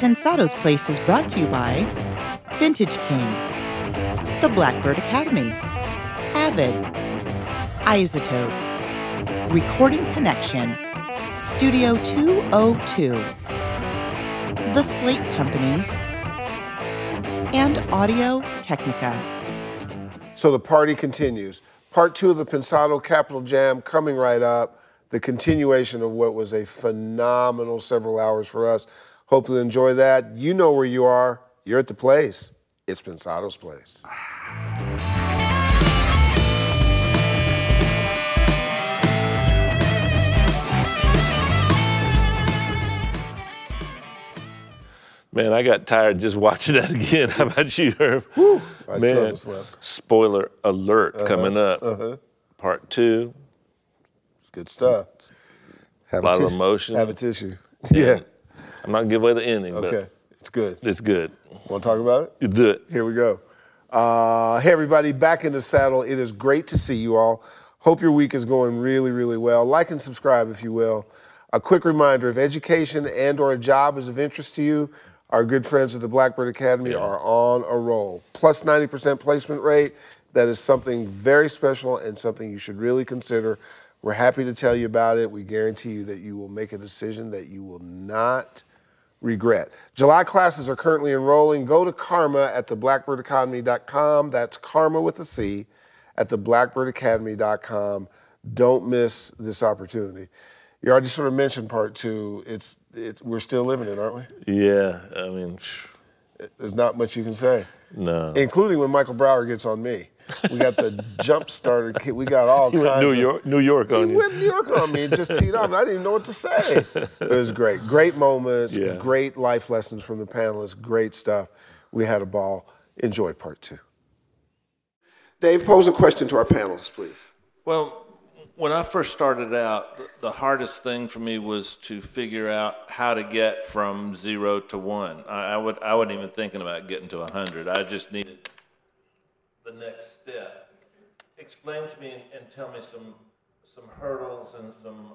Pensado's Place is brought to you by Vintage King, the Blackbird Academy, Avid, iZotope, Recording Connection, Studio 202, The Slate Companies, and Audio-Technica. So the party continues. Part 2 of the Pensado Capital Jam coming right up. The continuation of what was a phenomenal several hours for us. Hope you enjoy that. You know where you are. You're at the place. It's Pensado's Place. Man, I got tired just watching that again. How about you, Herb? Whew, man, spoiler alert coming up. Part 2. It's good stuff. A lot of emotion. Have a tissue. Yeah. I'm not gonna give away the ending, but it's good. It's good. Want to talk about it? You do it. Here we go. Hey everybody, back in the saddle. It is great to see you all. Hope your week is going really, really well. Like and subscribe if you will. A quick reminder, if education and or a job is of interest to you, our good friends at the Blackbird Academy are on a roll. Plus 90% placement rate. That is something very special and something you should really consider. We're happy to tell you about it. We guarantee you that you will make a decision that you will not regret. July classes are currently enrolling. Go to Karma at theblackbirdacademy.com. That's Karma with a C at theblackbirdacademy.com. Don't miss this opportunity. You already sort of mentioned part 2. We're still living it, aren't we? Yeah, I mean. There's not much you can say. No. Including when Michael Brauer gets on me. We got the jump starter kit. We got all kinds of New York on you. He went New York on me and just teed up. I didn't even know what to say. It was great. Great moments, great life lessons from the panelists, great stuff. We had a ball. Enjoy part 2. Dave, pose a question to our panelists, please. Well, when I first started out, the hardest thing for me was to figure out how to get from 0 to 1. I wasn't even thinking about getting to 100. I just needed the next step. Explain to me and tell me some hurdles and some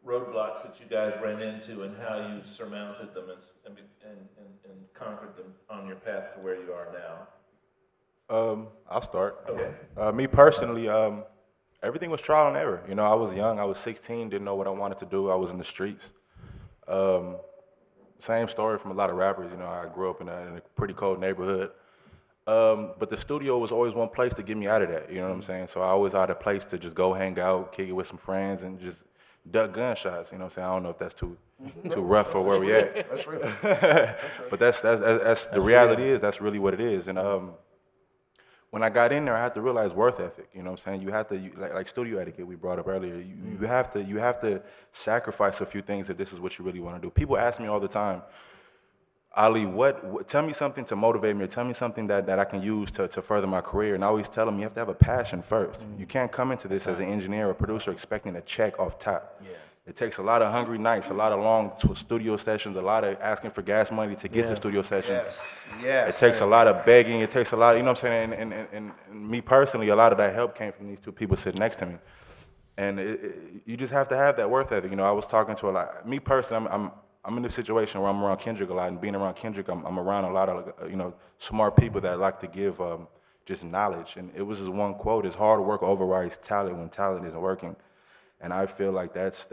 roadblocks that you guys ran into and how you surmounted them and conquered them on your path to where you are now. I'll start. Okay. Me personally, everything was trial and error. You know, I was young. I was 16, didn't know what I wanted to do. I was in the streets. Same story from a lot of rappers. You know, I grew up in a pretty cold neighborhood. But the studio was always one place to get me out of that. You know what I'm saying? So I always had a place to just go hang out, kick it with some friends, and just duck gunshots. You know what I'm saying? I don't know if that's too rough for where we at. That's real. But that's the reality is that's really what it is. And when I got in there, I had to realize worth ethic. You know what I'm saying? You have to, like studio etiquette we brought up earlier, you have to sacrifice a few things if this is what you really want to do. People ask me all the time, Ali, tell me something to motivate me, or tell me something that I can use to further my career. And I always tell them, you have to have a passion first. You can't come into this as an engineer or producer expecting a check off top. Yeah. It takes a lot of hungry nights, a lot of long studio sessions, a lot of asking for gas money to get to studio sessions. Yes. It takes a lot of begging. It takes a lot, you know what I'm saying? And me personally, a lot of that help came from these two people sitting next to me. And you just have to have that worth ethic. You know, I was talking to a lot. Me personally, I'm in a situation where I'm around Kendrick a lot, and being around Kendrick, I'm around a lot of smart people that like to give just knowledge. And it was this one quote: "Is hard work overrides talent when talent isn't working." And I feel like that's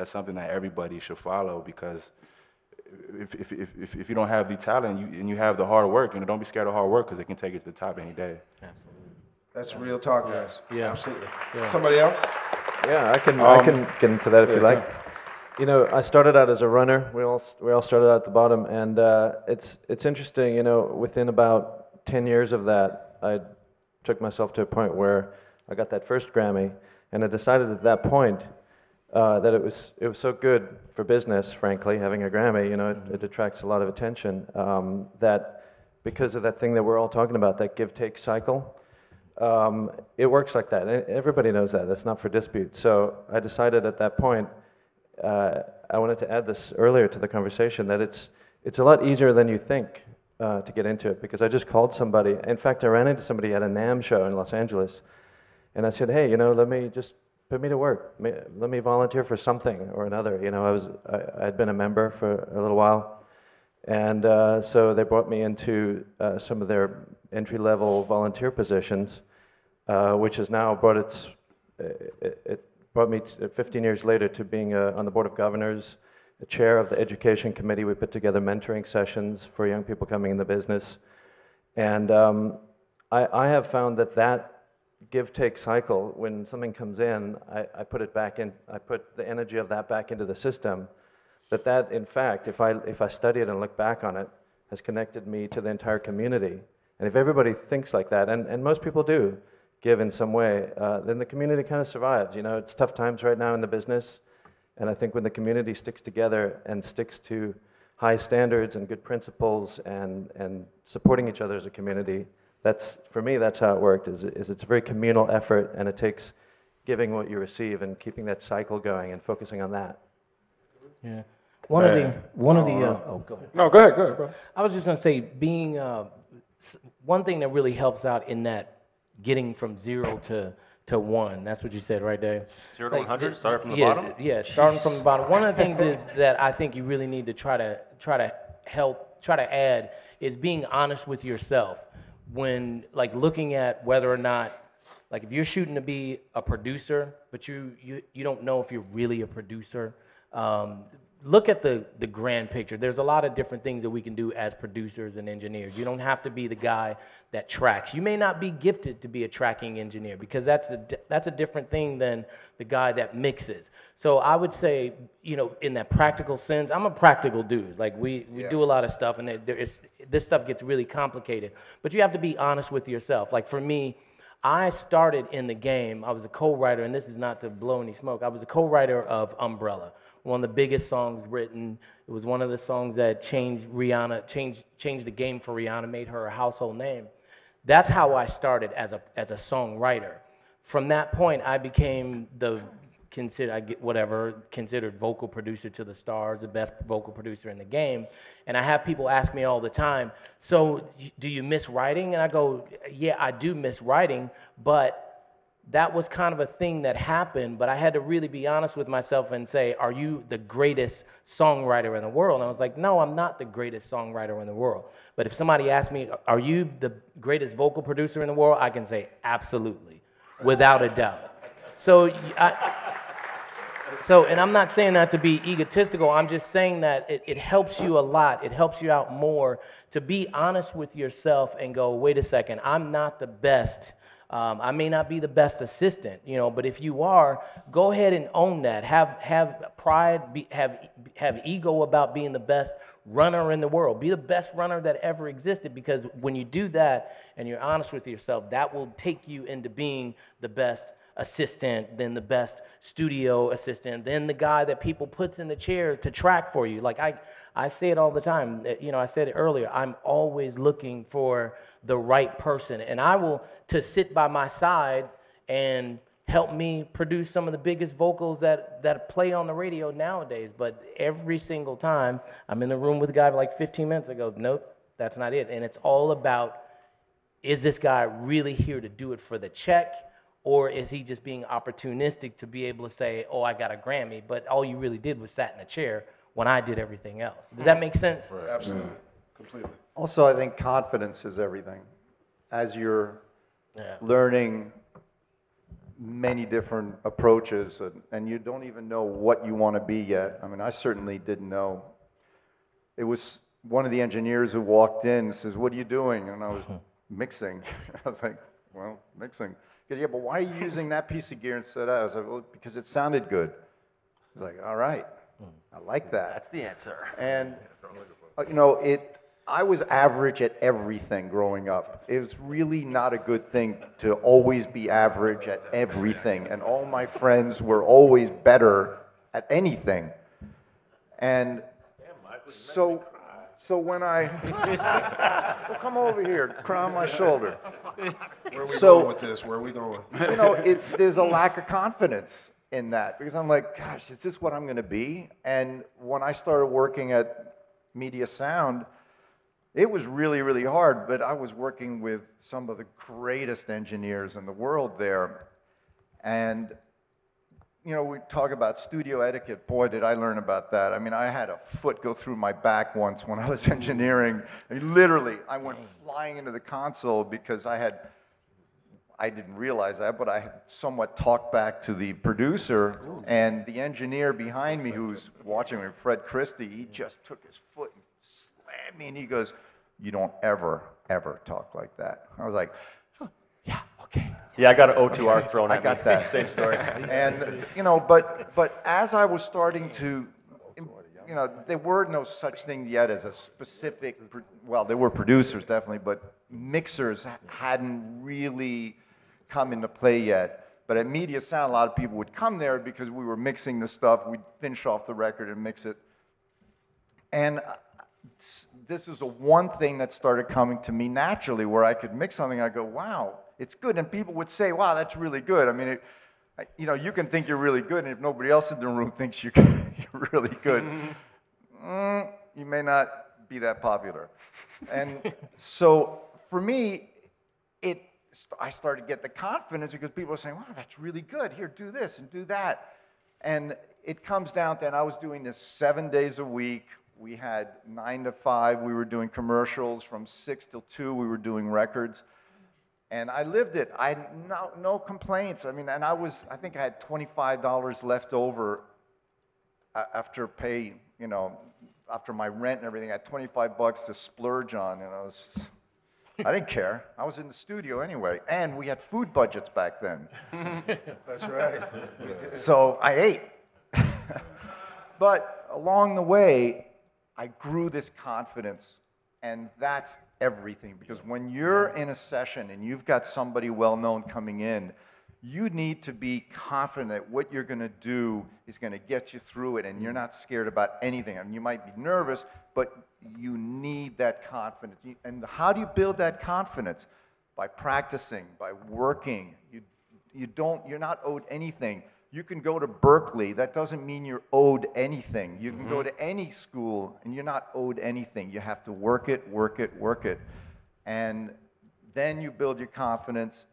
something that everybody should follow, because if you don't have the talent and you have the hard work, don't be scared of hard work, because it can take you to the top any day. Absolutely. That's real talk, guys. Yeah. Absolutely. Yeah. Somebody else? Yeah, I can get into that if you like. You know, I started out as a runner. We all started out at the bottom, and it's interesting. You know, within about 10 years of that, I took myself to a point where I got that first Grammy, and I decided at that point that it was so good for business, frankly, having a Grammy. You know, it attracts a lot of attention. That because of that thing that we're all talking about, that give-take cycle, it works like that. Everybody knows that. That's not for dispute. So I decided at that point. I wanted to add this earlier to the conversation, that it's a lot easier than you think to get into it, because I just called somebody. In fact, I ran into somebody at a NAMM show in Los Angeles, and I said, hey, let me just put me to work. Let me volunteer for something or another. I had been a member for a little while, And so they brought me into some of their entry-level volunteer positions, which has now brought it brought me 15 years later to being on the Board of Governors, the chair of the Education Committee. We put together mentoring sessions for young people coming in the business. And I have found that give-take cycle, when something comes in, I put it back in, I put the energy of that back into the system, that in fact, if I study it and look back on it, has connected me to the entire community. And if everybody thinks like that, and most people do give in some way, then the community kind of survives. You know, it's tough times right now in the business, and I think when the community sticks together and sticks to high standards and good principles and supporting each other as a community, for me, that's how it worked, is it's a very communal effort, and it takes giving what you receive and keeping that cycle going and focusing on that. Yeah. One of the oh, go ahead. No, go ahead, bro. I was just gonna say, being one thing that really helps out in that getting from 0 to 1. That's what you said, right, Dave? 0 to 100, start from the yeah, bottom? Yeah, starting from the bottom. One of the things is that I think you really need to try to add is being honest with yourself. When, like, looking at whether or not, like, if you're shooting to be a producer, but you don't know if you're really a producer, look at the grand picture. There's a lot of different things that we can do as producers and engineers. You don't have to be the guy that tracks. You may not be gifted to be a tracking engineer, because that's a different thing than the guy that mixes. So I would say, you know, in that practical sense, I'm a practical dude. Like, we do a lot of stuff, and this stuff gets really complicated. But you have to be honest with yourself. Like, for me, I started in the game. I was a co-writer, and this is not to blow any smoke. I was a co-writer of Umbrella, one of the biggest songs written. It was one of the songs that changed the game for Rihanna, made her a household name. That's how I started as a songwriter. From that point, I became considered vocal producer to the stars, the best vocal producer in the game. And I have people ask me all the time, so do you miss writing? And I go, yeah, I do miss writing, but that was kind of a thing that happened, but I had to really be honest with myself and say, are you the greatest songwriter in the world? And I was like, no, I'm not the greatest songwriter in the world. But if somebody asked me, are you the greatest vocal producer in the world? I can say, absolutely, without a doubt. And I'm not saying that to be egotistical. I'm just saying that it helps you a lot. It helps you out more to be honest with yourself and go, wait a second, I'm not the best. I may not be the best assistant, you know, but if you are, go ahead and own that. Have pride, have ego about being the best runner in the world. Be the best runner that ever existed, because when you do that and you're honest with yourself, that will take you into being the best assistant, then the best studio assistant, then the guy that people puts in the chair to track for you. Like I say it all the time, you know, I said it earlier, I'm always looking for the right person, and I will to sit by my side and help me produce some of the biggest vocals that play on the radio nowadays. But every single time I'm in the room with a guy like 15 minutes ago, nope, that's not it. And it's all about, is this guy really here to do it for the check, or is he just being opportunistic to be able to say, oh, I got a Grammy, but all you really did was sat in a chair when I did everything else. Does that make sense? Right. Absolutely. Completely. Also, I think confidence is everything. As you're learning many different approaches, and you don't even know what you want to be yet. I mean, I certainly didn't know. It was one of the engineers who walked in and says, what are you doing? And I was mixing. I was like, well, mixing. He goes, yeah, but why are you using that piece of gear instead of that? I was like, well, because it sounded good. He's like, all right, I like that. That's the answer. And, you know, I was average at everything growing up. It was really not a good thing to always be average at everything. And all my friends were always better at anything. And so when I, well, come over here, cry on my shoulder. Where are we going with this? Where are we going? You know, there's a lack of confidence in that, because I'm like, gosh, is this what I'm going to be? And when I started working at Media Sound, it was really, really hard, but I was working with some of the greatest engineers in the world there. And you know, we talk about studio etiquette. Boy, did I learn about that. I mean, I had a foot go through my back once when I was engineering. I mean, literally, I went flying into the console because I didn't realize that, but I had somewhat talked back to the producer, and the engineer behind me who was watching me, Fred Christie, he just took his foot and slammed me, and he goes, "You don't ever, ever talk like that." I was like, oh, yeah, okay. Yeah, I got an O2R thrown at me. I got that. Same story. And, you know, but as I was starting to, you know, there were no such thing yet as a specific, well, there were producers definitely, but mixers hadn't really come into play yet. But at Media Sound, a lot of people would come there because we were mixing the stuff. We'd finish off the record and mix it. And this is the one thing that started coming to me naturally, where I could mix something. I go, wow, it's good. And people would say, wow, that's really good. I mean, you know, you can think you're really good, and if nobody else in the room thinks you're really good, you may not be that popular. And so for me, I started to get the confidence because people were saying, wow, that's really good. Here, do this and do that. And it comes down to, and I was doing this 7 days a week. We had 9 to 5. We were doing commercials. From 6 till 2, we were doing records. And I lived it. I had no complaints. I mean, and I think I had $25 left over after pay, you know, after my rent and everything. I had 25 bucks to splurge on, and I didn't care. I was in the studio anyway, and we had food budgets back then. That's right. So I ate. But along the way, I grew this confidence, and that's everything. Because when you're in a session and you've got somebody well-known coming in, you need to be confident that what you're going to do is going to get you through it, and you're not scared about anything. I mean, you might be nervous, but you need that confidence. And how do you build that confidence? By practicing, by working. You're not owed anything. You can go to Berklee. That doesn't mean you're owed anything. You can go to any school, and you're not owed anything. You have to work it, work it, work it. And then you build your confidence,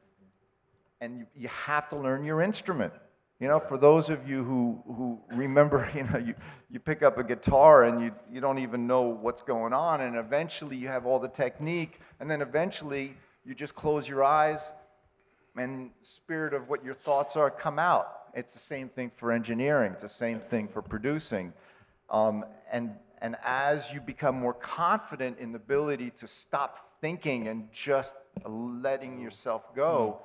and you have to learn your instrument. You know, for those of you who remember, you know, you pick up a guitar and you don't even know what's going on, and eventually you have all the technique, and then eventually you just close your eyes and spirit of what your thoughts are come out. It's the same thing for engineering. It's the same thing for producing. And as you become more confident in the ability to stop thinking and just letting yourself go,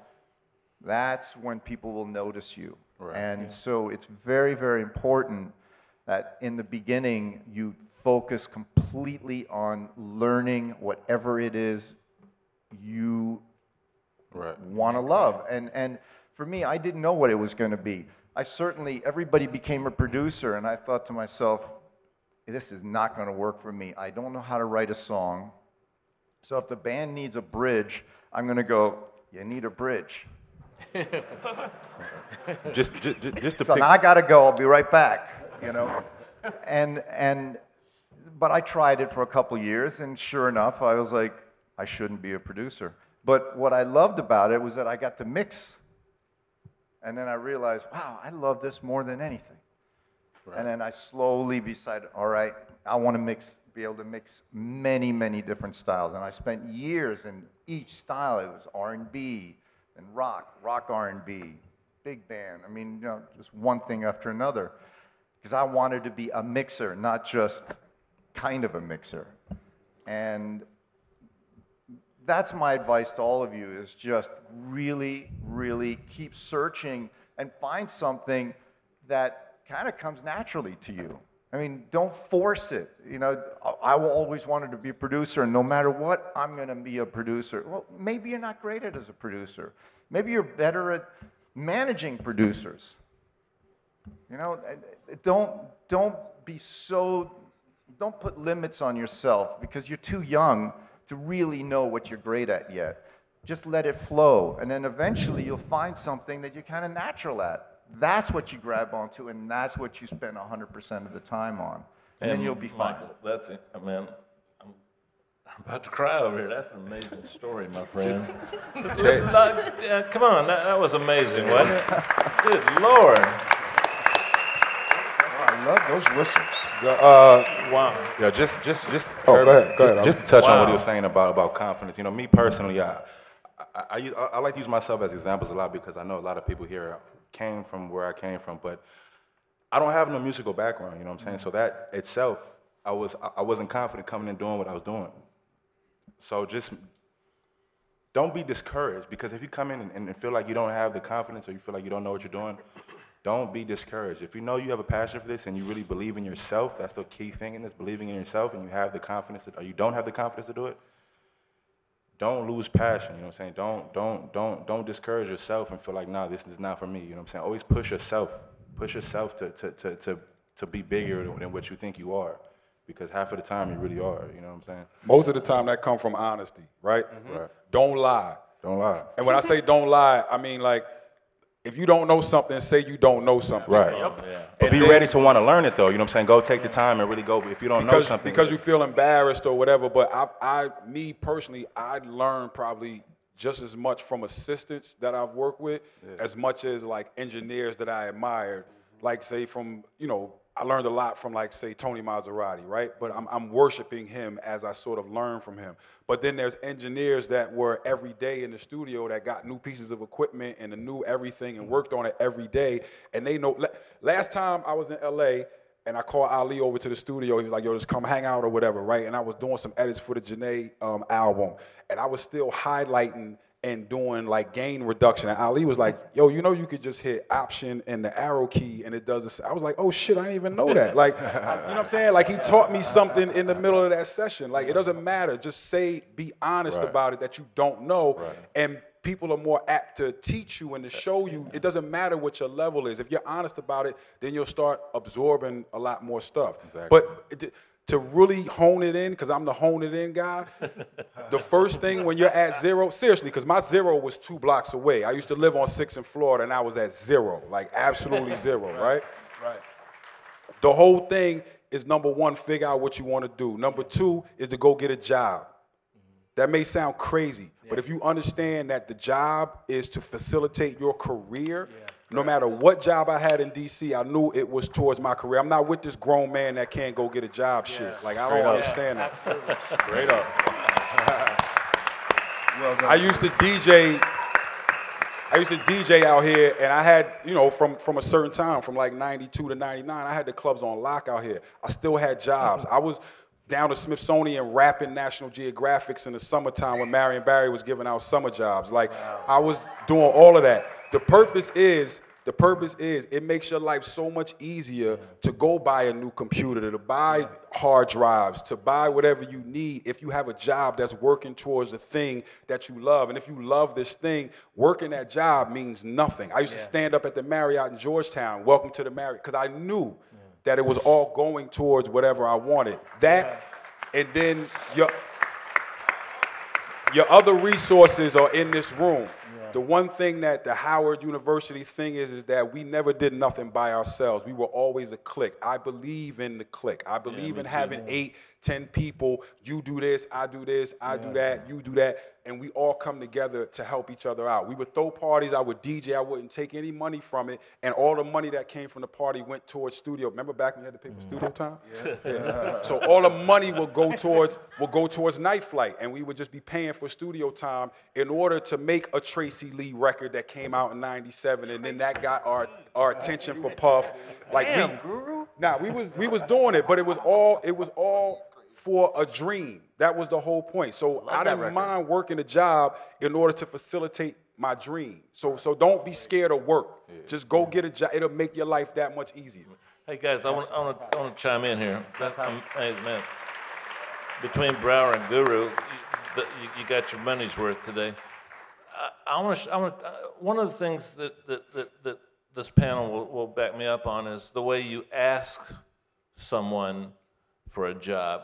that's when people will notice you. Right. And so it's very, very important that in the beginning you focus completely on learning whatever it is you want to love. And for me, I didn't know what it was going to be. Everybody became a producer, and I thought to myself, this is not going to work for me. I don't know how to write a song. So if the band needs a bridge, I'm going to go, you need a bridge. just to so now I gotta go. I'll be right back. You know, but I tried it for a couple years, and sure enough, I was like, I shouldn't be a producer. But what I loved about it was that I got to mix, and then I realized, wow, I love this more than anything. Right. And then I slowly decided, all right, I want to be able to mix many, many different styles, and I spent years in each style. It was R&B. And rock R&B, big band. I mean, you know, just one thing after another. Because I wanted to be a mixer, not just kind of a mixer. And that's my advice to all of you, is just really, really keep searching and find something that kind of comes naturally to you. I mean, don't force it. You know, I will always wanted to be a producer, and no matter what, I'm going to be a producer. Well, maybe you're not great at it as a producer. Maybe you're better at managing producers. You know, don't put limits on yourself because you're too young to really know what you're great at yet. Just let it flow, and then eventually you'll find something that you're kind of natural at. That's what you grab onto, and that's what you spend 100% of the time on. And then you'll be fine. Michael, that's it. I mean, I'm about to cry over here. That's an amazing story, my friend. Come on, that was amazing, wasn't it? Good Lord. love those whistles. Wow. Yeah, just Oh, go ahead. Just to touch on what he was saying about confidence. You know, me personally, I like to use myself as examples a lot because I know a lot of people here came from where I came from, but I don't have no musical background. You know what I'm saying? So that itself, I wasn't confident coming in doing what I was doing. So just don't be discouraged, because if you come in and feel like you don't have the confidence or you feel like you don't know what you're doing, don't be discouraged. If you know you have a passion for this and you really believe in yourself, that's the key thing in this, believing in yourself, and you have the confidence, or you don't have the confidence to do it, don't lose passion, you know what I'm saying? Don't discourage yourself and feel like, nah, this is not for me, you know what I'm saying? Always push yourself to be bigger than what you think you are, because half of the time you really are, you know what I'm saying? Most of the time that comes from honesty, right? Right. Don't lie. Don't lie. And when I say don't lie, I mean like, if you don't know something, say you don't know something. Right. Yep. Yeah. But be ready to want to learn it though, you know what I'm saying? Go take the time and really go, if you don't know something. Because you feel embarrassed or whatever, but me personally, I learned probably just as much from assistants that I've worked with, as much as like engineers that I admired. Like say from, you know, I learned a lot from like say Tony Maserati, right? But I'm worshiping him as I sort of learn from him. But then there's engineers that were every day in the studio that got new pieces of equipment and knew everything and worked on it every day. And they know, last time I was in LA and I called Ali over to the studio, he was like, yo, just come hang out or whatever, right? And I was doing some edits for the Janae album. And I was still highlighting and doing like gain reduction. And Ali was like, yo, you know you could just hit option and the arrow key and it does this. I was like, oh shit, I didn't even know that. Like, you know what I'm saying? Like he taught me something in the middle of that session. Like it doesn't matter, just be honest about it that you don't know. And people are more apt to teach you and to show you. It doesn't matter what your level is. If you're honest about it, then you'll start absorbing a lot more stuff. Exactly. But to really hone it in, because I'm the hone it in guy, the first thing when you're at zero, seriously, because my zero was 2 blocks away. I used to live on 6th in Florida and I was at zero, like absolutely zero, right? Right. The whole thing is number 1, figure out what you want to do. Number 2 is to go get a job. That may sound crazy, but if you understand that the job is to facilitate your career, no matter what job I had in D.C., I knew it was towards my career. I'm not with this grown man that can't go get a job shit. Like, I don't understand that. Straight up. Well done. I used to DJ out here, and I had, you know, from a certain time, from like 92 to 99, I had the clubs on lock out here. I still had jobs. I was down to Smithsonian rapping National Geographics in the summertime when Marion Barry was giving out summer jobs. Like, I was doing all of that. The purpose is it makes your life so much easier to go buy a new computer, to buy hard drives, to buy whatever you need if you have a job that's working towards a thing that you love. And if you love this thing, working that job means nothing. I used to stand up at the Marriott in Georgetown, welcome to the Marriott, because I knew that it was all going towards whatever I wanted. That, and then your other resources are in this room. The one thing that the Howard University thing is that we never did nothing by ourselves. We were always a clique. I believe in the clique. I believe in having 8, 10 people. You do this, I do that, you do that. And we all come together to help each other out. We would throw parties, I would DJ, I wouldn't take any money from it. And all the money that came from the party went towards studio. Remember back when you had to pay for studio time? Yeah. So all the money will go towards Night Flight. And we would just be paying for studio time in order to make a Tracy Lee record that came out in '97. And then that got our attention for Puff. Like we was doing it, but it was all for a dream. That was the whole point. So I didn't mind working a job in order to facilitate my dream. So don't be scared of work. Just go get a job. It'll make your life that much easier. Hey guys, I want to chime in here. Hey man, between Brauer and Guru, you got your money's worth today. One of the things that this panel will back me up on is the way you ask someone for a job.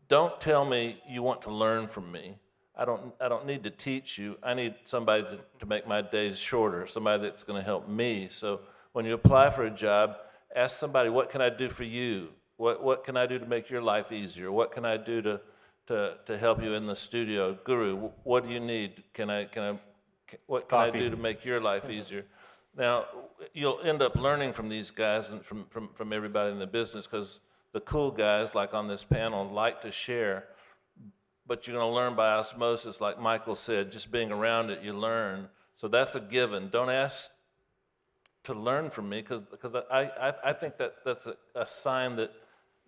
Don't tell me you want to learn from me. I don't need to teach you. I need somebody to make my days shorter, somebody that's going to help me. So when you apply for a job, ask somebody, what can I do for you? What can I do to make your life easier? What can I do to help you in the studio? Guru, what do you need? What can I do to make your life easier? Now, you'll end up learning from these guys and from everybody in the business, because the cool guys, like on this panel, like to share, but you're going to learn by osmosis, like Michael said. Just being around it, you learn. So that's a given. Don't ask to learn from me, because I think that's a sign that,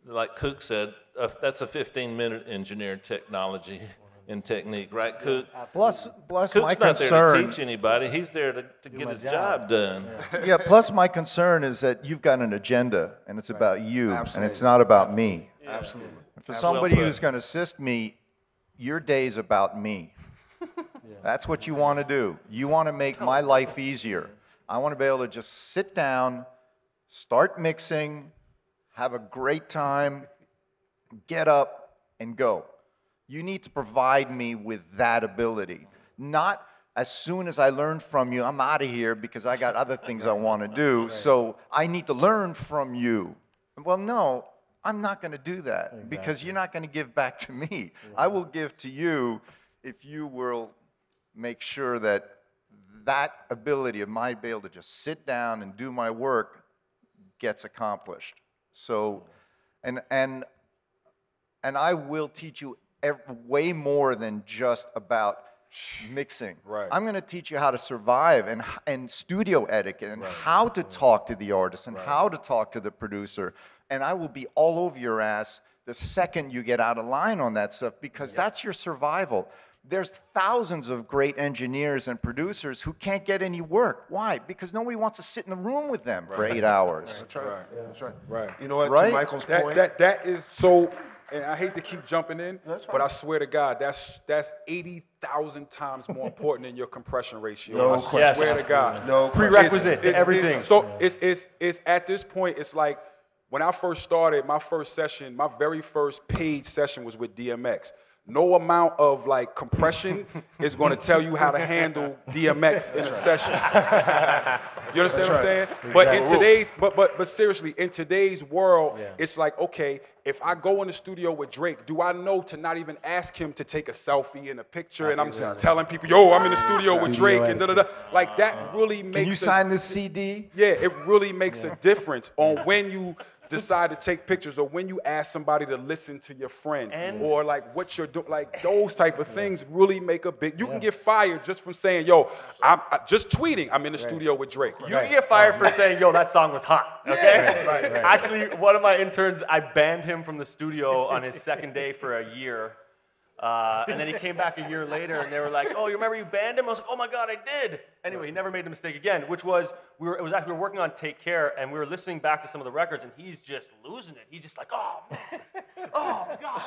like Kook said, that's a 15-minute engineered technology and technique, right, Kook? Plus Kook's my not there concern. to teach anybody. He's there to get his job done. Yeah. Plus my concern is that you've got an agenda, and it's about you, and it's not about me. Absolutely. For somebody who's going to assist me, your day's about me. That's what you want to do. You want to make my life easier. I want to be able to just sit down, start mixing, have a great time, get up, and go. You need to provide me with that ability. Not as soon as I learn from you, I'm out of here because I got other things I want to do, so I need to learn from you. Well, no, I'm not going to do that because you're not going to give back to me. I will give to you if you will make sure that that ability of mine to be able to just sit down and do my work gets accomplished. So, and I will teach you way more than just about mixing. Right. I'm going to teach you how to survive and studio etiquette and how to talk to the artist and how to talk to the producer. And I will be all over your ass the second you get out of line on that stuff, because that's your survival. There's thousands of great engineers and producers who can't get any work. Why? Because nobody wants to sit in a room with them for 8 hours. That's right. That's right. Right. You know what? Right? To Michael's point. That is so. And I hate to keep jumping in, but I swear to God, that's 80,000 times more important than your compression ratio. No I question. swear to God. No Prerequisite to everything. It's at this point, it's like when I first started, my first session, my very first paid session was with DMX. No amount of like compression is going to tell you how to handle DMX in a session. You understand what I'm saying? But in today's, but seriously, in today's world, it's like, okay, if I go in the studio with Drake, do I know to not even ask him to take a selfie in a picture? And I'm telling people, yo, I'm in the studio with Drake and da-da-da. Like that really makes. Can you sign this CD? Yeah, it really makes a difference on when you decide to take pictures, or when you ask somebody to listen to your friend, or like what you're doing, like those type of things really make a big. You can get fired just from saying, "Yo, I'm just tweeting. I'm in the studio with Drake." You can get fired for saying, "Yo, that song was hot." Okay. Actually, one of my interns, I banned him from the studio on his second day for a year. And then he came back a year later, and they were like, "Oh, you remember you banned him?" I was like, "Oh my God, I did." Anyway, he never made the mistake again, which was we were working on Take Care, and we were listening back to some of the records, and he's just losing it. He's just like, "Oh man, oh God,"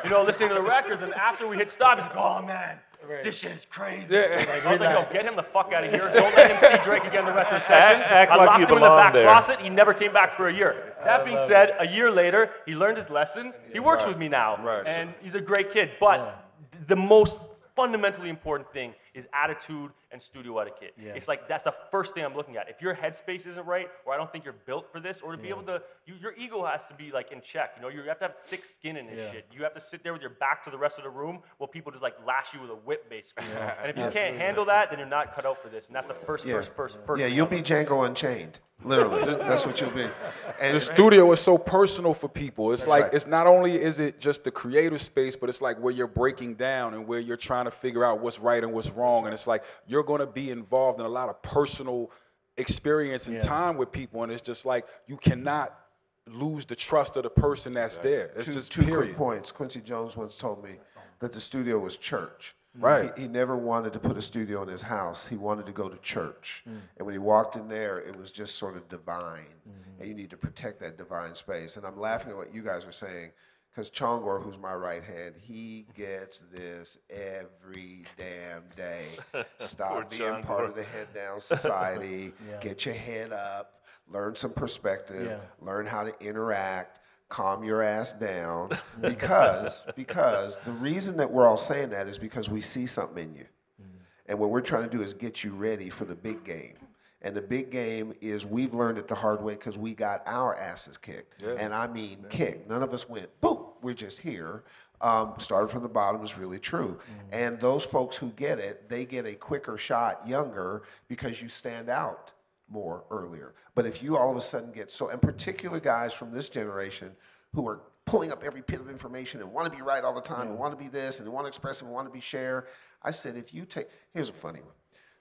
you know, listening to the records, and after we hit stop, he's like, "Oh man, this shit is crazy." I was like, "Yo, get him the fuck out of here! Don't let him see Drake again the rest of the session." I locked him in the back closet. He never came back for a year. That being said, a year later, he learned his lesson. He works with me now, and he's a great kid. But the most fundamentally important thing is attitude and studio etiquette. It's like that's the first thing I'm looking at. If your headspace isn't right, or I don't think you're built for this, or to be able to, your ego has to be like in check. You know, you have to have thick skin in this shit. You have to sit there with your back to the rest of the room while people just like lash you with a whip, basically. And if you can't handle that, then you're not cut out for this. And that's the first. Yeah, you'll be Django Unchained. Literally, that's what you'll be. And the studio is so personal for people. It's like it's not only is it just the creative space, but it's like where you're breaking down and where you're trying to figure out what's right and what's wrong. And it's like you're going to be involved in a lot of personal experience and time with people. And it's just like you cannot lose the trust of the person that's there. It's just two quick points. Quincy Jones once told me that the studio was church. Right. He never wanted to put a studio in his house. He wanted to go to church. And when he walked in there, it was just sort of divine. And you need to protect that divine space. And I'm laughing at what you guys are saying, because Chongor, who's my right hand, he gets this every damn day. Stop being part of the head down society. Get your head up. Learn some perspective. Learn how to interact. Calm your ass down, because the reason that we're all saying that is because we see something in you. And what we're trying to do is get you ready for the big game. And the big game is we've learned it the hard way because we got our asses kicked. And I mean kicked. None of us went, boom, we're just here. Started from the bottom is really true. And those folks who get it, they get a quicker shot younger because you stand out. more earlier. But if you all of a sudden get so, and particular guys from this generation who are pulling up every bit of information and want to be right all the time and want to be this and want to express and want to be share, I said, if you take, here's a funny one.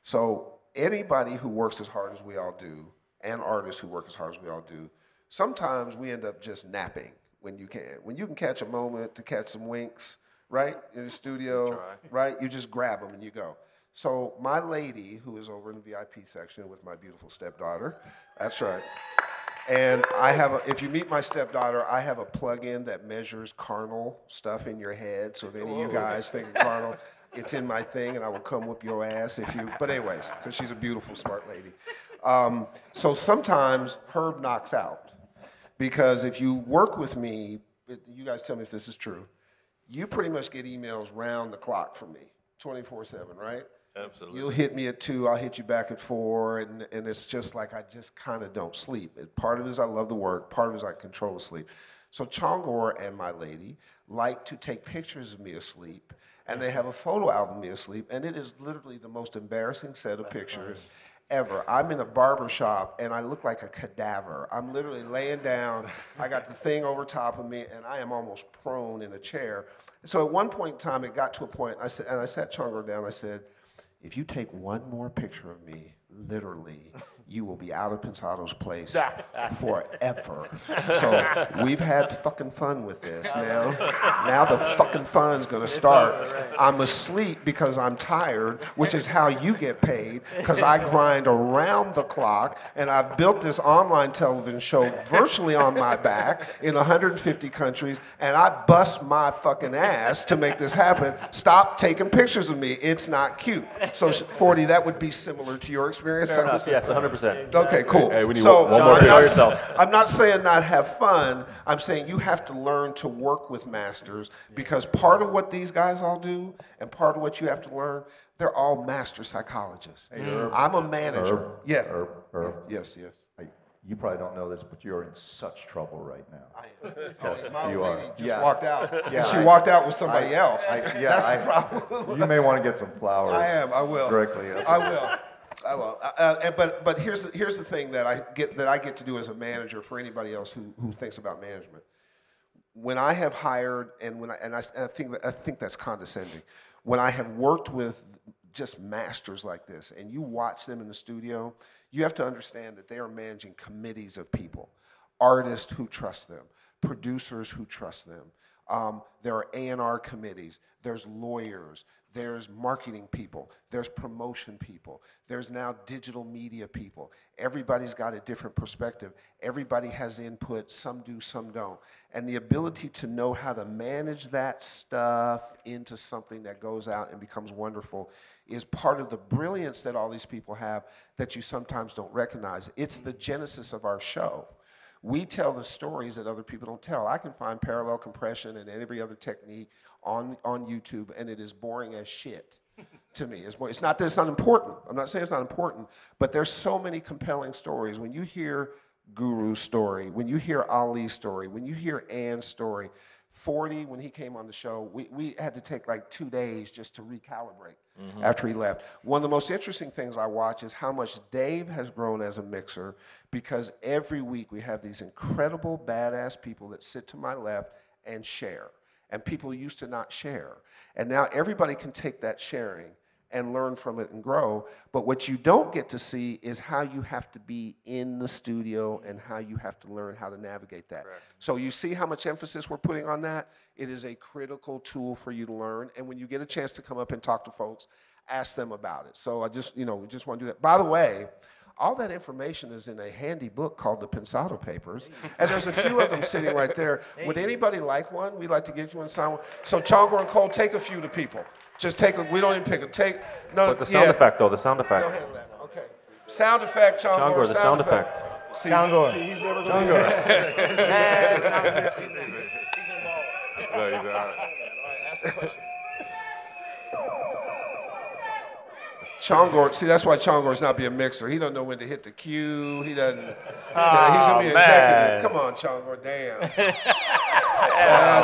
So anybody who works as hard as we all do, and artists who work as hard as we all do, sometimes we end up just napping when you can. When you can catch a moment to catch some winks, right, in the studio, right, you just grab them and you go. So my lady, who is over in the VIP section with my beautiful stepdaughter, that's right. And I have, if you meet my stepdaughter, I have a plug-in that measures carnal stuff in your head. So if any of you guys think of carnal, it's in my thing, and I will come whoop your ass if you. But anyways, because she's a beautiful, smart lady. So sometimes Herb knocks out, because if you work with me, you guys tell me if this is true. You pretty much get emails round the clock from me, 24/7, right? Absolutely. You'll hit me at 2, I'll hit you back at 4, and it's just like I just kind of don't sleep. Part of it is I love the work, part of it is I control the sleep. So Chongor and my lady like to take pictures of me asleep, and they have a photo album of me asleep, and it is literally the most embarrassing set of pictures ever. I'm in a barber shop, and I look like a cadaver. I'm literally laying down, I got the thing over top of me, and I am almost prone in a chair. So at one point in time, it got to a point, I sat Chongor down, I said, if you take one more picture of me, literally, you will be out of Pensado's place forever. So we've had fucking fun with this now. Now the fucking fun's gonna start. I'm asleep because I'm tired, which is how you get paid, because I grind around the clock, and I've built this online television show virtually on my back in 150 countries, and I bust my fucking ass to make this happen. Stop taking pictures of me. It's not cute. So 40, that would be similar to your experience? Fair enough. Yes, 100%. Okay, cool. Hey, we need one more picture yourself. I'm not saying not have fun. I'm saying you have to learn to work with masters, because part of what these guys all do and part of what you have to learn, they're all master psychologists. Hey, I'm a manager. Herb. Yes. Hey, you probably don't know this, but you're in such trouble right now. I am. You are. Just walked out. Yeah, she walked out with somebody else. That's the problem. You may want to get some flowers. I am. I will. Directly. I will. But here's the thing that I get to do as a manager for anybody else who thinks about management. When I have hired, I think that's condescending. When I have worked with just masters like this, and you watch them in the studio, you have to understand that they are managing committees of people, artists who trust them, producers who trust them. There are A&R committees. There's lawyers. There's marketing people, there's promotion people, there's now digital media people. Everybody's got a different perspective. Everybody has input, some do, some don't. And the ability to know how to manage that stuff into something that goes out and becomes wonderful is part of the brilliance that all these people have that you sometimes don't recognize. It's the genesis of our show. We tell the stories that other people don't tell. I can find parallel compression and every other technique on YouTube, and it is boring as shit to me. It's not that it's not important. I'm not saying it's not important, but there's so many compelling stories. When you hear Guru's story, when you hear Ali's story, when you hear Ann's story, 40, when he came on the show, we had to take like 2 days just to recalibrate after he left. One of the most interesting things I watch is how much Dave has grown as a mixer, because every week we have these incredible badass people that sit to my left and share. And people used to not share. And now everybody can take that sharing and learn from it and grow. But what you don't get to see is how you have to be in the studio and how you have to learn how to navigate that. Correct. So you see how much emphasis we're putting on that? It is a critical tool for you to learn. And when you get a chance to come up and talk to folks, ask them about it. So I just, we just want to do that. By the way, all that information is in a handy book called the Pensado Papers, and there's a few of them sitting right there. Would anybody like one? We'd like to give you one, sign one. So Chongor and Cole, take a few to people. Just take a, we don't even pick it. But the sound effect, though, the sound effect. Go ahead with that. Okay. Sound effect, Chongor. Chongor, the sound effect. Chongor. See, he's never going to No, he's all right. All right, ask the question. Chongor, see, that's why Chongor's not be a mixer. He don't know when to hit the cue. He doesn't. He's gonna be an executive. Come on, Chongor, damn. That's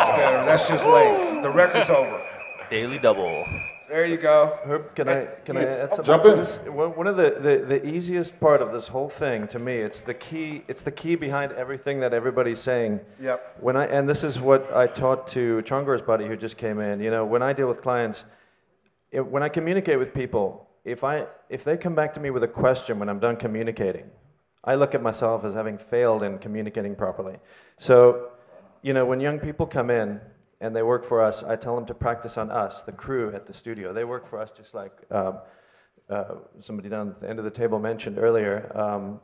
better. That's just late. The record's over. Daily double. There you go. Herb, can I add something? Jump in. One of the easiest part of this whole thing, to me, it's the key behind everything that everybody's saying. Yep. And this is what I taught to Chongor's buddy who just came in. You know, when I deal with clients, when I communicate with people, if they come back to me with a question when I'm done communicating, I look at myself as having failed in communicating properly. So, you know, when young people come in and they work for us, I tell them to practice on us, the crew at the studio. They work for us just like somebody down at the end of the table mentioned earlier.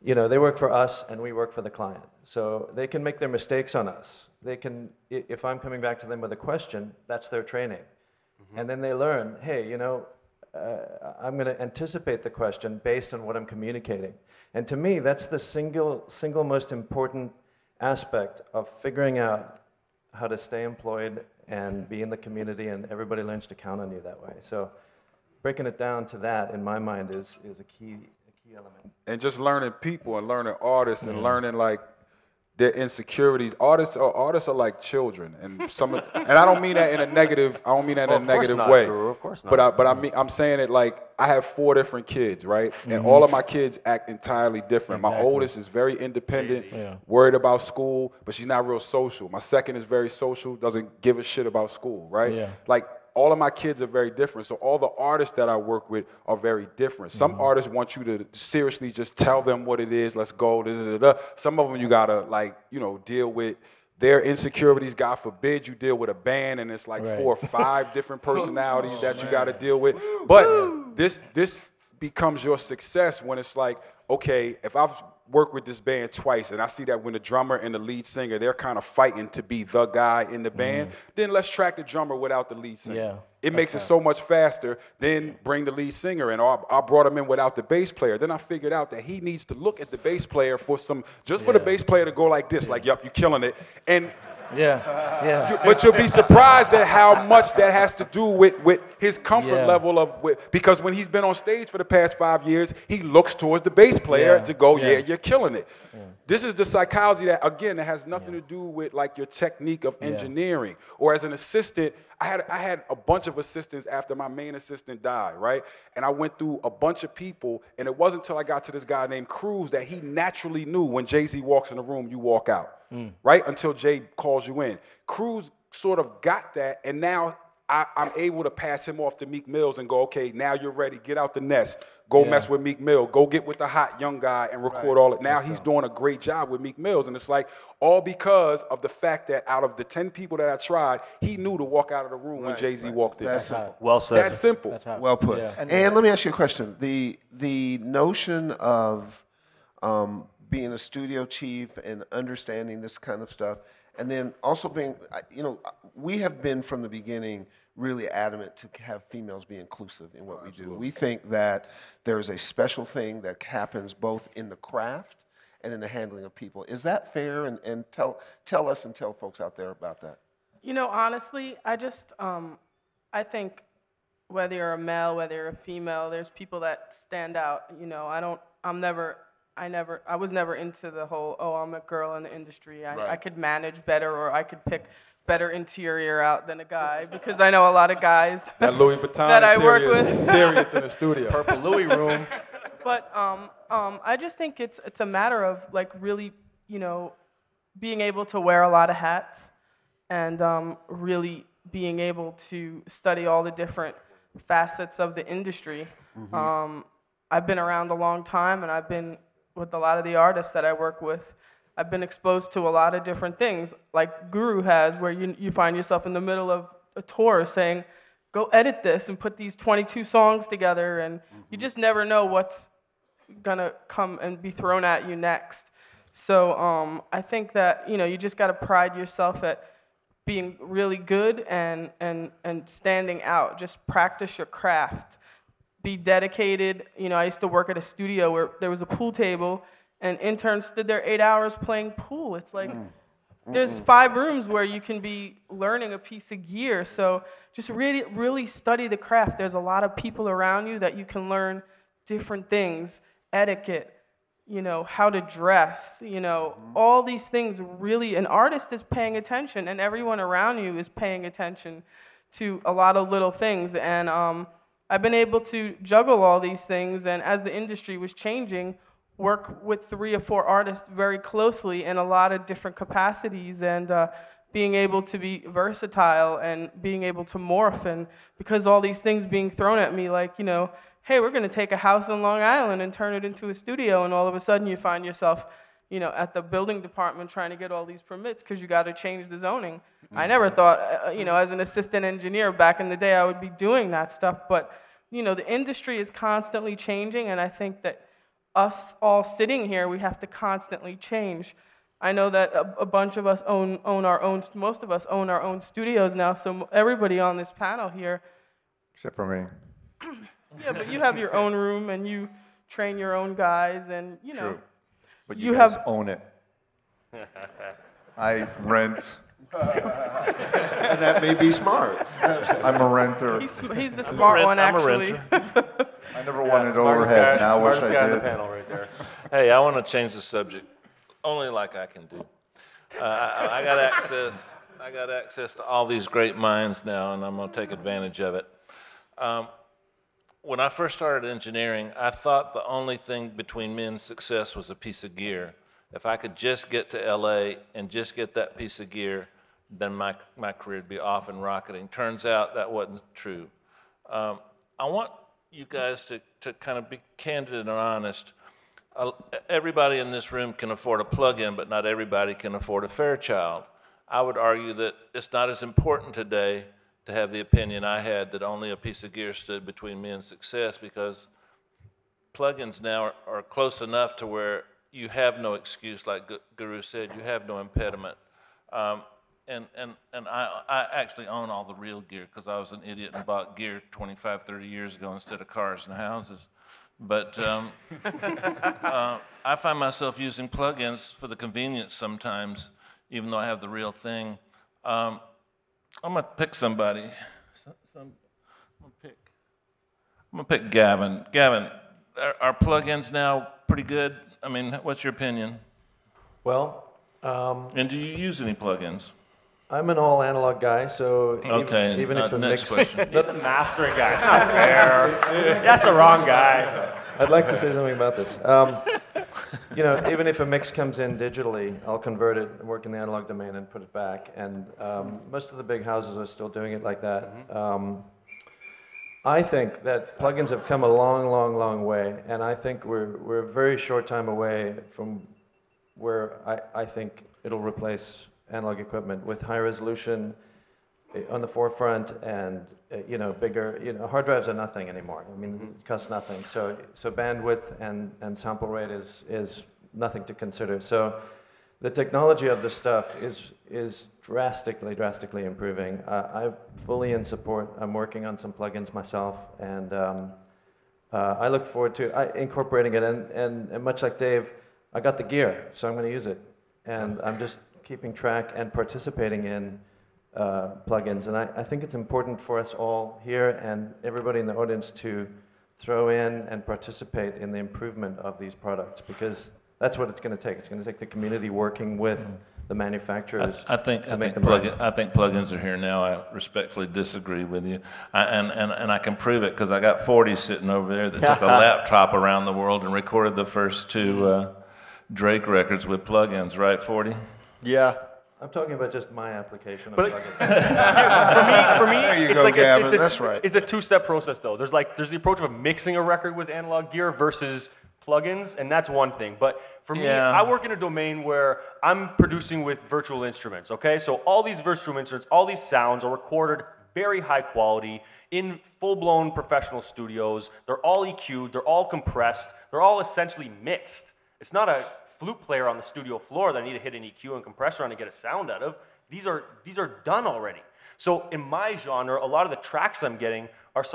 You know, they work for us and we work for the client. So they can make their mistakes on us. They can, if I'm coming back to them with a question, that's their training. And then they learn, hey, you know, I'm going to anticipate the question based on what I'm communicating. And to me, that's the single most important aspect of figuring out how to stay employed and be in the community, and everybody learns to count on you that way. So breaking it down to that, in my mind, is a key element. And just learning people and learning artists and learning like their insecurities. Artists are like children, and and I don't mean that in a negative. I don't mean that in a negative way. Of course not. But I'm saying it like I have 4 different kids, right? And all of my kids act entirely different. My oldest is very independent, worried about school, but she's not real social. My second is very social, doesn't give a shit about school, right? Yeah. Like all of my kids are very different. So all the artists that I work with are very different. Some artists want you to seriously just tell them what it is, let's go, Some of them you gotta like, you know, deal with their insecurities. God forbid you deal with a band and it's like 4 or 5 different personalities that you gotta deal with. But this becomes your success when it's like, okay, if I've worked with this band twice and I see that when the drummer and the lead singer, they're kind of fighting to be the guy in the band, then let's track the drummer without the lead singer. Yeah, it makes it so much faster. Then bring the lead singer in. Or I brought him in without the bass player. Then I figured out that he needs to look at the bass player for for the bass player to go like this, like, yup, you're killing it. And but you'll be surprised at how much that has to do with his comfort level because when he's been on stage for the past 5 years, he looks towards the bass player to go, you're killing it. This is the psychology that, again, that has nothing to do with like your technique of engineering. Or as an assistant, I had a bunch of assistants after my main assistant died, right? And I went through a bunch of people, and it wasn't until I got to this guy named Krauss that he naturally knew when Jay-Z walks in the room, you walk out, right? Until Jay calls you in. Krauss sort of got that, and now I'm able to pass him off to Meek Mills and go, okay, now you're ready, get out the nest. Go mess with Meek Mill. Go get with the hot young guy and record all it. Now he's doing a great job with Meek Mills. And it's like all because of the fact that out of the 10 people that I tried, he knew to walk out of the room when Jay-Z walked in. That's simple. Well said. That's simple. Well put. Yeah. And let me ask you a question. The notion of being a studio chief and understanding this kind of stuff, and then also being, you know, we have been from the beginning really adamant to have females be inclusive in what we do. We think that there is a special thing that happens both in the craft and in the handling of people. Is that fair? And tell us and tell folks out there about that. You know, honestly, I just, I think whether you're a male, whether you're a female, there's people that stand out. You know, I was never into the whole, oh, I'm a girl in the industry. I could manage better, or I could pick better interior out than a guy, because I know a lot of guys that Louis Vuitton that I work with. Is serious in the studio. Purple Louis room. But I just think it's a matter of like really, you know, being able to wear a lot of hats and really being able to study all the different facets of the industry. I've been around a long time, and I've been with a lot of the artists that I work with. I've been exposed to a lot of different things, like Guru has, where you find yourself in the middle of a tour saying, go edit this and put these 22 songs together, and you just never know what's gonna come and be thrown at you next. So I think that, you know, you just gotta pride yourself at being really good and standing out. Just practice your craft. Be dedicated. You know, I used to work at a studio where there was a pool table, and interns stood there 8 hours playing pool. It's like, there's 5 rooms where you can be learning a piece of gear. So just really, really study the craft. There's a lot of people around you that you can learn different things, etiquette, you know, how to dress, you know, all these things really, an artist is paying attention, and everyone around you is paying attention to a lot of little things. And I've been able to juggle all these things, and as the industry was changing, work with 3 or 4 artists very closely in a lot of different capacities, and being able to be versatile and being able to morph. And because all these things being thrown at me, like, you know, hey, we're going to take a house on Long Island and turn it into a studio, and all of a sudden you find yourself, you know, at the building department trying to get all these permits because you got to change the zoning. I never thought, you know, as an assistant engineer back in the day, I would be doing that stuff. But, you know, the industry is constantly changing, and I think that us all sitting here, we have to constantly change. I know that a bunch of us own our own, most of us own our own studios now, so everybody on this panel here. Except for me. Yeah, but you have your own room, and you train your own guys, and, you know. True. But you guys own it. I rent. And that may be smart. I'm a renter. He's the smart one, actually. I never wanted overhead. Now I wish I did. Guy on the panel right there. Hey, I want to change the subject, only like I can do. I got access to all these great minds now, and I'm going to take advantage of it. When I first started engineering, I thought the only thing between me and success was a piece of gear. If I could just get to LA and just get that piece of gear, then my career would be off and rocketing. Turns out that wasn't true. I want you guys to kind of be candid and honest. Everybody in this room can afford a plug-in, but not everybody can afford a Fairchild. I would argue that it's not as important today to have the opinion I had that only a piece of gear stood between me and success, because plugins now are close enough to where you have no excuse, like Guru said, you have no impediment. And I actually own all the real gear because I was an idiot and bought gear 25, 30 years ago instead of cars and houses. But I find myself using plugins for the convenience sometimes, even though I have the real thing. I'm gonna pick somebody. I'm gonna pick Gavin. Gavin, are plugins now pretty good? I mean, what's your opinion? Well, and do you use any plugins? I'm an all analog guy, so okay, even if a next mix. question. He's a mastering guy. It's not fair. That's the wrong guy. I'd like to say something about this. You know, even if a mix comes in digitally, I'll convert it and work in the analog domain and put it back. And most of the big houses are still doing it like that. I think that plugins have come a long, long, long way, and I think we're a very short time away from where I think it'll replace analog equipment with high resolution on the forefront, and you know, bigger. You know, hard drives are nothing anymore. I mean, it costs nothing. So bandwidth and sample rate is nothing to consider. So the technology of this stuff is drastically improving. I'm fully in support. I'm working on some plugins myself, and I look forward to incorporating it. And much like Dave, I got the gear, so I'm going to use it. And I'm just keeping track and participating in plugins. And I think it's important for us all here and everybody in the audience to throw in and participate in the improvement of these products, because that's what it's going to take. It's going to take the community working with the manufacturers. I think plugins are here now. I respectfully disagree with you, and I can prove it because I got 40 sitting over there that took a laptop around the world and recorded the first 2 Drake records with plugins. Right, 40? Yeah. I'm talking about just my application of But plugins. for me, There you it's go, like Gavin. That's right. It's a 2-step process, though. There's the approach of mixing a record with analog gear versus plugins, and that's one thing. But for me, I work in a domain where I'm producing with virtual instruments, okay? So all these virtual instruments, all these sounds are recorded very high quality in full-blown professional studios. They're all EQ'd, they're all compressed, they're all essentially mixed. It's not a flute player on the studio floor that I need to hit an EQ and compressor on to get a sound out of. These are done already. So in my genre, a lot of the tracks I'm getting are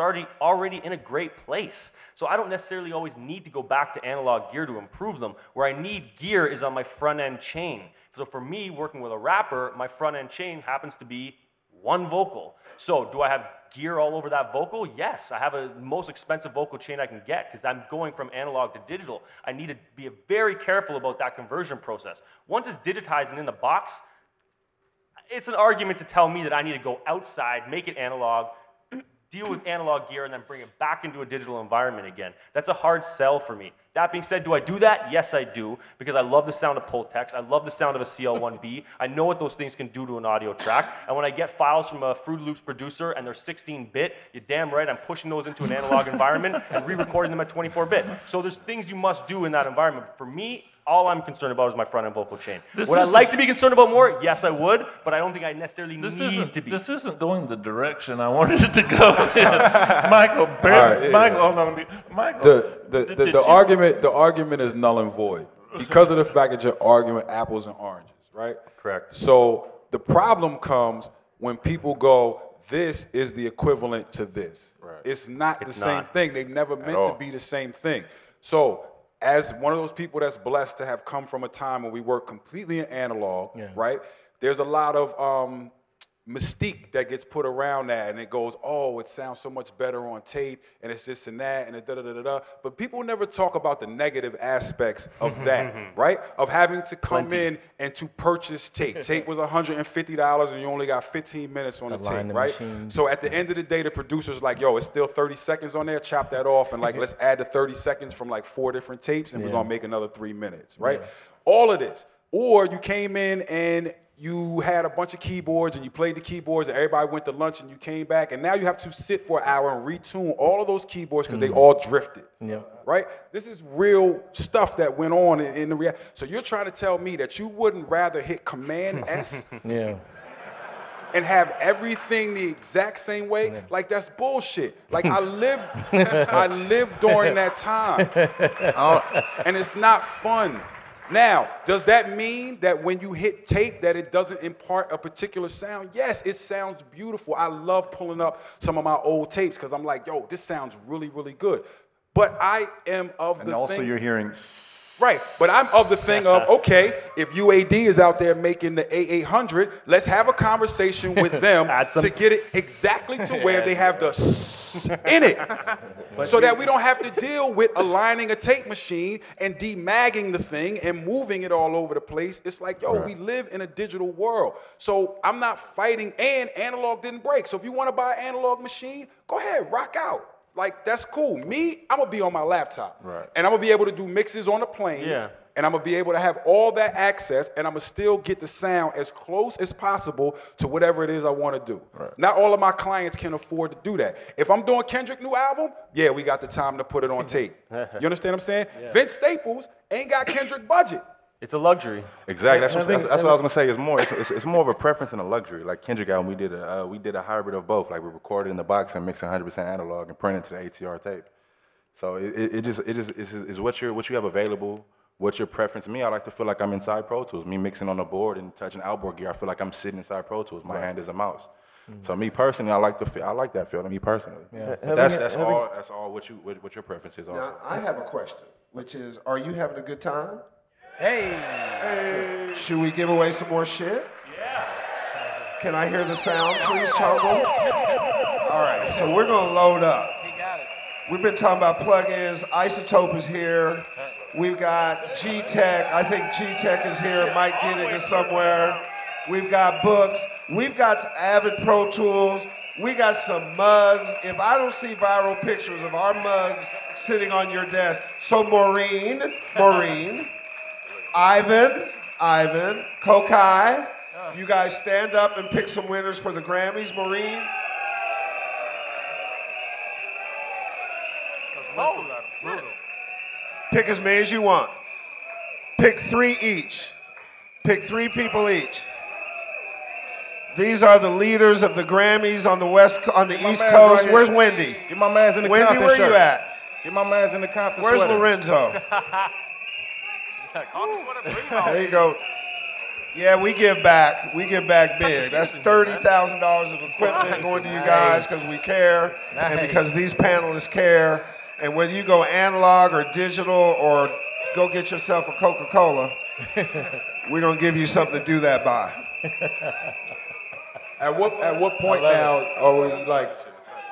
already in a great place. So I don't necessarily always need to go back to analog gear to improve them. Where I need gear is on my front end chain. So for me, working with a rapper, my front end chain happens to be one vocal. So do I have gear all over that vocal? Yes, I have a most expensive vocal chain I can get because I'm going from analog to digital. I need to be very careful about that conversion process. Once it's digitized and in the box, it's an argument to tell me that I need to go outside, make it analog, deal with analog gear, and then bring it back into a digital environment again. That's a hard sell for me. That being said, do I do that? Yes, I do, because I love the sound of Pultex. I love the sound of a CL1B. I know what those things can do to an audio track. And when I get files from a Fruity Loops producer and they're 16-bit, you're damn right I'm pushing those into an analog environment and re-recording them at 24-bit. So there's things you must do in that environment. For me, all I'm concerned about is my front-end vocal chain. Would I like to be concerned about more? Yes, I would, but I don't think I necessarily need to be. This isn't going the direction I wanted it to go. Michael, hold on. Michael, the argument is null and void because of the fact that you're arguing apples and oranges, right? Correct. So the problem comes when people go, this is the equivalent to this. Right. It's not the same thing. They've never meant to be the same thing. So as one of those people that's blessed to have come from a time when we work completely in analog, right? There's a lot of mystique that gets put around that, and it goes, oh, it sounds so much better on tape, and it's this and that, and it's da-da-da-da-da. But people never talk about the negative aspects of that, right? Of having to come in and to purchase tape. Tape was $150, and you only got 15 minutes on the tape, right? So at the end of the day, the producer's like, yo, it's still 30 seconds on there, chop that off, and like, let's add the 30 seconds from like 4 different tapes, and we're gonna make another 3 minutes, right? All of this. Or you came in and you had a bunch of keyboards and you played the keyboards and everybody went to lunch and you came back and now you have to sit for an hour and retune all of those keyboards because they all drifted, right? This is real stuff that went on in the reality. So you're trying to tell me that you wouldn't rather hit Command S and have everything the exact same way? Like, that's bullshit. Like, I lived during that time. And it's not fun. Now, does that mean that when you hit tape that it doesn't impart a particular sound? Yes, it sounds beautiful. I love pulling up some of my old tapes because I'm like, yo, this sounds really, really good. But I am of the thing. And also you're hearing. Right, but I'm of the thing of, okay, if UAD is out there making the A800, let's have a conversation with them to get it exactly to where they have the in it. So that we don't have to deal with aligning a tape machine and demagging the thing and moving it all over the place. It's like, yo, we live in a digital world. So I'm not fighting, and analog didn't break. So if you want to buy an analog machine, go ahead, rock out. Like, that's cool. Me, I'm going to be on my laptop. Right. And I'm going to be able to do mixes on a plane. Yeah. And I'm going to be able to have all that access, and I'm going to still get the sound as close as possible to whatever it is I want to do. Right. Not all of my clients can afford to do that. If I'm doing Kendrick new album, yeah, we got the time to put it on tape. You understand what I'm saying? Yeah. Vince Staples ain't got Kendrick budget. It's a luxury. Exactly. That's what I was gonna say. It's more of a preference than a luxury. Like Kendrick album, we did a hybrid of both. Like we recorded in the box and mixed 100% analog and printed to the ATR tape. So it's what you have available. What's your preference? Me, I like to feel like I'm inside Pro Tools. Me mixing on the board and touching outboard gear, I feel like I'm sitting inside Pro Tools. My hand is a mouse. So me personally, I like that feeling. Me personally. Yeah. That's all what your preference is. Also. Now I have a question, which is, are you having a good time? Hey. Should we give away some more shit? Yeah. Can I hear the sound, please, Chongo? All right, so we're gonna load up. He got it. We've been talking about plugins. iZotope is here. We've got G-Tech. I think G-Tech is here. Mike Giddick is somewhere. We've got books. We've got Avid Pro Tools. We got some mugs. If I don't see viral pictures of our mugs sitting on your desk, so Maureen, Ivan, Kokai, you guys stand up and pick some winners for the Grammys. Maureen? Pick as many as you want. Pick 3 each. Pick 3 people each. These are the leaders of the Grammys on the East Coast. Right. Where's Wendy? Get my man's in the Wendy, Compton where shirt. you at? Get my man's in the Compton Where's sweater. Lorenzo? There you go. Yeah, we give back. We give back big. That's $30,000 of equipment going to you guys because we care and because these panelists care. And whether you go analog or digital or go get yourself a Coca-Cola, we're going to give you something to do that by. At what point now are we like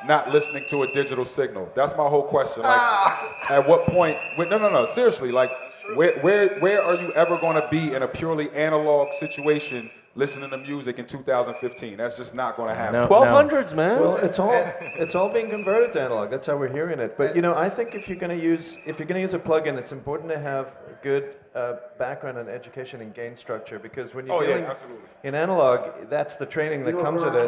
not listening to a digital signal? That's my whole question. Like, at what point? No. Seriously, like, where are you ever going to be in a purely analog situation listening to music in 2015. That's just not going to happen. No, 1200s, man. Well, it's all being converted to analog. That's how we're hearing it. But you know, I think if you're going to use a plugin, it's important to have good background and education in gain structure, because when you're dealing in analog, that's the training that comes with it.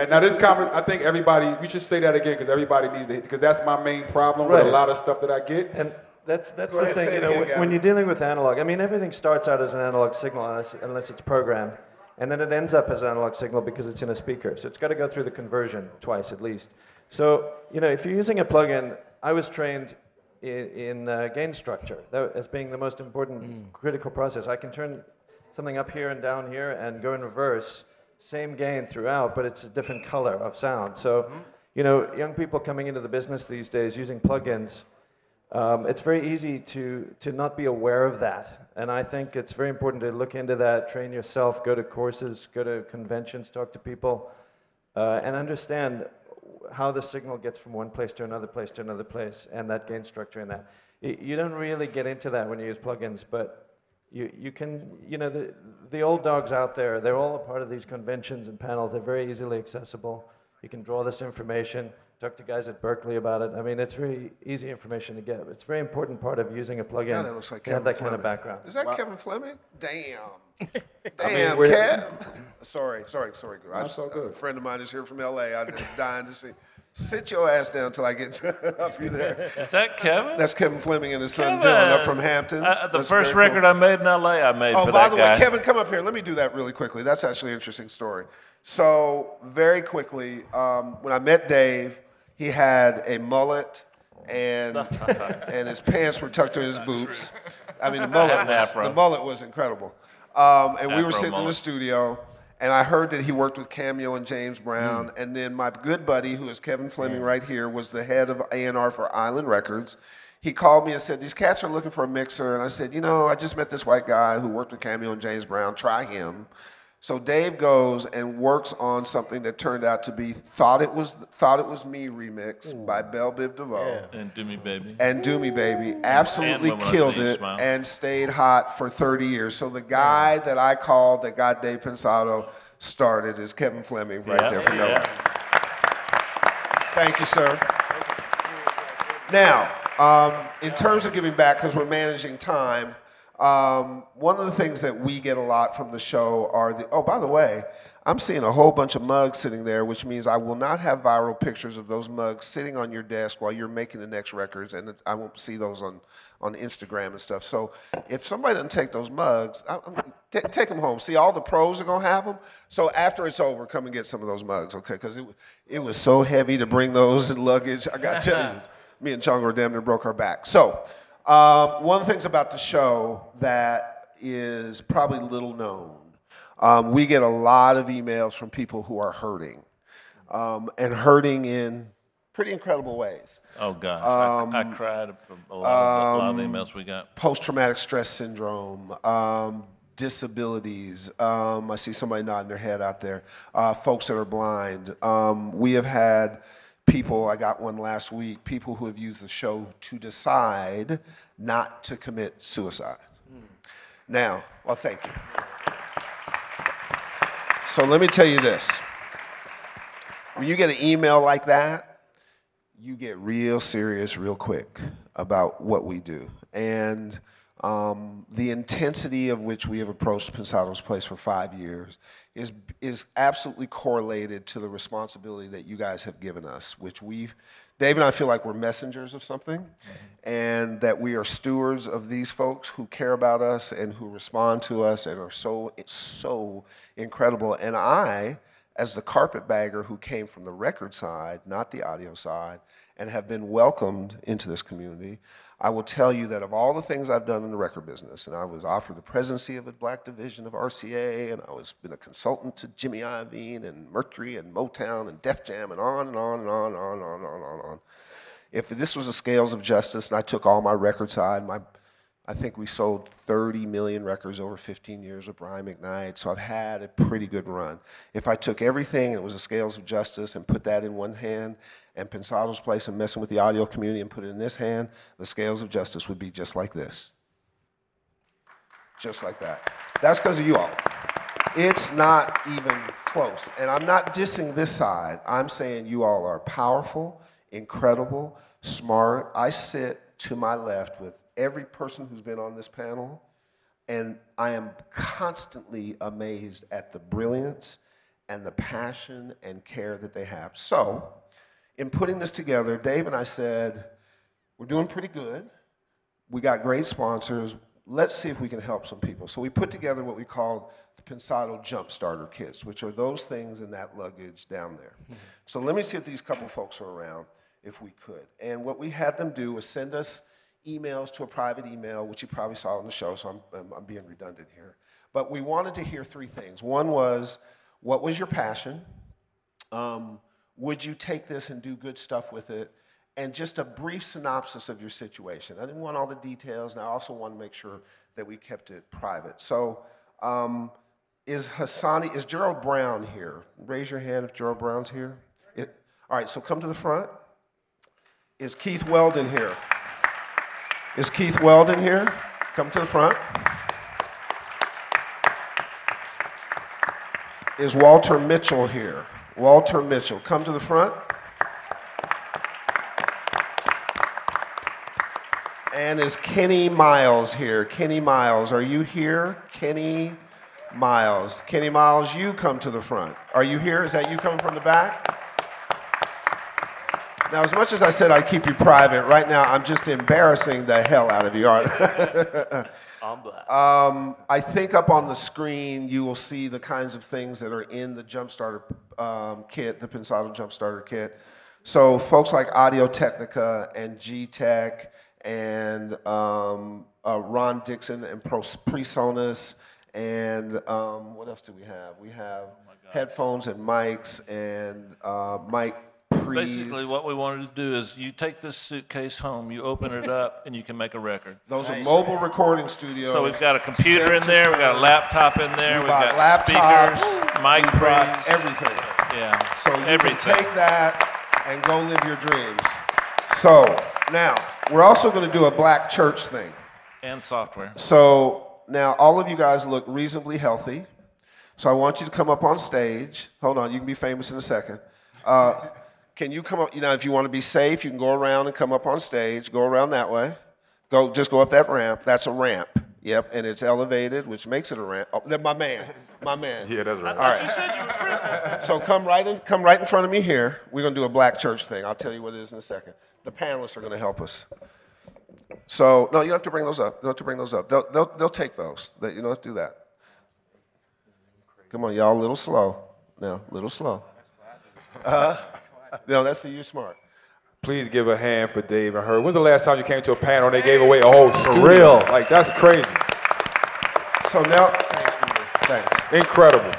Now this comment, I think everybody, we should say that again, because everybody needs to hit, because that's my main problem with a lot of stuff that I get. And that's the thing, you know, when you're dealing with analog, I mean, everything starts out as an analog signal unless it's programmed, and then it ends up as an analog signal because it's in a speaker. So it's got to go through the conversion twice at least. So, you know, if you're using a plugin, I was trained in gain structure as being the most important critical process. I can turn something up here and down here and go in reverse, same gain throughout, but it's a different color of sound. So, you know, young people coming into the business these days using plugins, it's very easy to not be aware of that. And I think it's very important to look into that, train yourself, go to courses, go to conventions, talk to people, and understand how the signal gets from one place to another place to another place, and that gain structure in that. You don't really get into that when you use plugins, but you can, you know, the old dogs out there, they're all a part of these conventions and panels. They're very easily accessible. You can draw this information. Talk to guys at Berklee about it. I mean, it's very easy information to get. It's a very important part of using a plugin that looks like to have that kind of background. Is that Kevin Fleming? Damn. Damn, Kev. Sorry. That's so good. A friend of mine is here from L.A. I'm dying to see. Sit your ass down till I get up you there. Is that Kevin? That's Kevin Fleming and his son Dylan up from Hamptons. The first record I made in L.A. I made for that guy. Oh, by the way, Kevin, come up here. Let me do that really quickly. That's actually an interesting story. So, very quickly, when I met Dave, he had a mullet and his pants were tucked in his boots. I mean, the mullet was incredible. And we were sitting in the studio, and I heard that he worked with Cameo and James Brown. And then my good buddy, who is Kevin Fleming right here, was the head of A&R for Island Records. He called me and said, these cats are looking for a mixer. And I said, you know, I just met this white guy who worked with Cameo and James Brown. Try him. So Dave goes and works on something that turned out to be Thought It Was Me remix by Belle Biv DeVoe. And Do Me Baby. And Do Me Baby. Absolutely killed it and stayed hot for 30 years. So the guy that I called that got Dave Pensado started is Kevin Fleming right there from LA. Thank you, sir. Now, in terms of giving back, because we're managing time, one of the things that we get a lot from the show are by the way, I'm seeing a whole bunch of mugs sitting there, which means I will not have viral pictures of those mugs sitting on your desk while you're making the next records, and I won't see those on Instagram and stuff. So if somebody doesn't take those mugs, take them home. See, all the pros are going to have them. So after it's over, come and get some of those mugs, okay? Because it was so heavy to bring those in luggage. I got to tell you, me and Chongo damn near broke our back. So one of the things about the show that is probably little known, we get a lot of emails from people who are hurting, and hurting in pretty incredible ways. Oh gosh, I cried from a lot of the emails we got. Post-traumatic stress syndrome, disabilities. I see somebody nodding their head out there. Folks that are blind. We have had people, I got one last week, people who have used the show to decide not to commit suicide. Now, well, thank you. So let me tell you this. When you get an email like that, you get real serious real quick about what we do. And the intensity of which we have approached Pensado's Place for 5 years is absolutely correlated to the responsibility that you guys have given us, which Dave and I feel like we're messengers of something, and that we are stewards of these folks who care about us and who respond to us and are so incredible. And I, as the carpetbagger who came from the record side, not the audio side, and have been welcomed into this community, I will tell you that of all the things I've done in the record business, and I was offered the presidency of a black division of RCA, and I was been a consultant to Jimmy Iovine and Mercury and Motown and Def Jam and on and on and on and on and on and on and on. If this was a scales of justice and I took all my record side, I think we sold 30 million records over 15 years with Brian McKnight, so I've had a pretty good run. If I took everything and it was a scales of justice and put that in one hand, and Pensado's Place and messing with the audio community and put it in this hand, the scales of justice would be just like this. just like that. That's because of you all. It's not even close. And I'm not dissing this side. I'm saying you all are powerful, incredible, smart. I sit to my left with every person who's been on this panel, and I am constantly amazed at the brilliance and the passion and care that they have. So, in putting this together, Dave and I said, we're doing pretty good. We got great sponsors. Let's see if we can help some people. So we put together what we called the Pensado Jump Starter Kits, which are those things in that luggage down there. So let me see if these couple folks are around, if we could. And what we had them do was send us emails to a private email, which you probably saw on the show, so I'm being redundant here. But we wanted to hear three things. One was, what was your passion? Would you take this and do good stuff with it? And just a brief synopsis of your situation. I didn't want all the details, and I also want to make sure that we kept it private. So is Gerald Brown here? Raise your hand if Gerald Brown's here. All right, so come to the front. Is Keith Weldon here? Is Keith Weldon here? Come to the front. Is Walter Mitchell here? Walter Mitchell, come to the front. And is Kenny Miles here? Kenny Miles, are you here? Kenny Miles. Kenny Miles, you come to the front. Are you here? Is that you coming from the back? Now, as much as I said I'd keep you private, right now I'm just embarrassing the hell out of you, aren't I? I'm blessed. I think up on the screen you will see the kinds of things that are in the Jumpstarter kit, the Pensado Jumpstarter kit. So folks like Audio-Technica and G-Tech and Ron Dixon and PreSonus and what else do we have? We have headphones and mics and mic pre's. Basically what we wanted to do is you take this suitcase home, you open it up, and you can make a record. Those are mobile recording studios. So we've got a computer in there, we've got a laptop in there, we've got laptops, speakers, mic pre's. Everything. Yeah, so you can take that and go live your dreams. So now, we're also going to do a black church thing. And software. So now all of you guys look reasonably healthy. So I want you to come up on stage. Hold on, you can be famous in a second. Can you come up, if you want to be safe, you can go around and come up on stage. Go around that way. Just go up that ramp. That's a ramp. Yep, and it's elevated, which makes it a ramp. Oh, my man. Yeah, that's right. All right. You said you were pretty. So come right in front of me here. We're going to do a black church thing. I'll tell you what it is in a second. The panelists are going to help us. So, no, you don't have to bring those up. You don't have to bring those up. They'll take those. You don't have to do that. Come on, y'all, a little slow. Now, a little slow. No, that's you're smart. Please give a hand for Dave and her. When's the last time you came to a panel and they gave away a whole studio? For real. Like, that's crazy. So now, thanks. Incredible.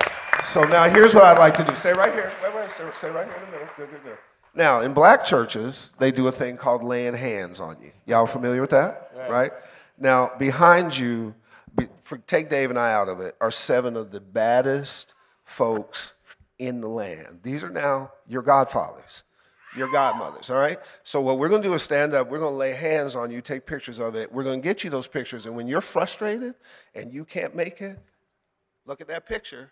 So now here's what I'd like to do. Stay right here. Wait, stay right here in the middle. Good. Now, in black churches, they do a thing called laying hands on you. Y'all familiar with that? Right? Now, behind you, take Dave and I out of it, are 7 of the baddest folks in the land. These are now your godfathers, your godmothers, all right? So what we're going to do is stand up. We're going to lay hands on you, take pictures of it. We're going to get you those pictures. And when you're frustrated and you can't make it, look at that picture,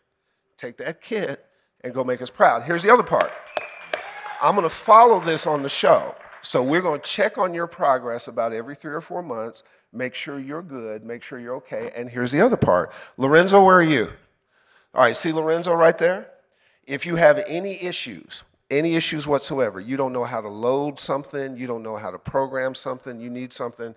take that kit, and go make us proud. Here's the other part. I'm going to follow this on the show. So we're going to check on your progress about every 3 or 4 months, make sure you're good, make sure you're okay. And here's the other part. Lorenzo, where are you? All right, see Lorenzo right there? If you have any issues whatsoever, you don't know how to load something, you don't know how to program something, you need something,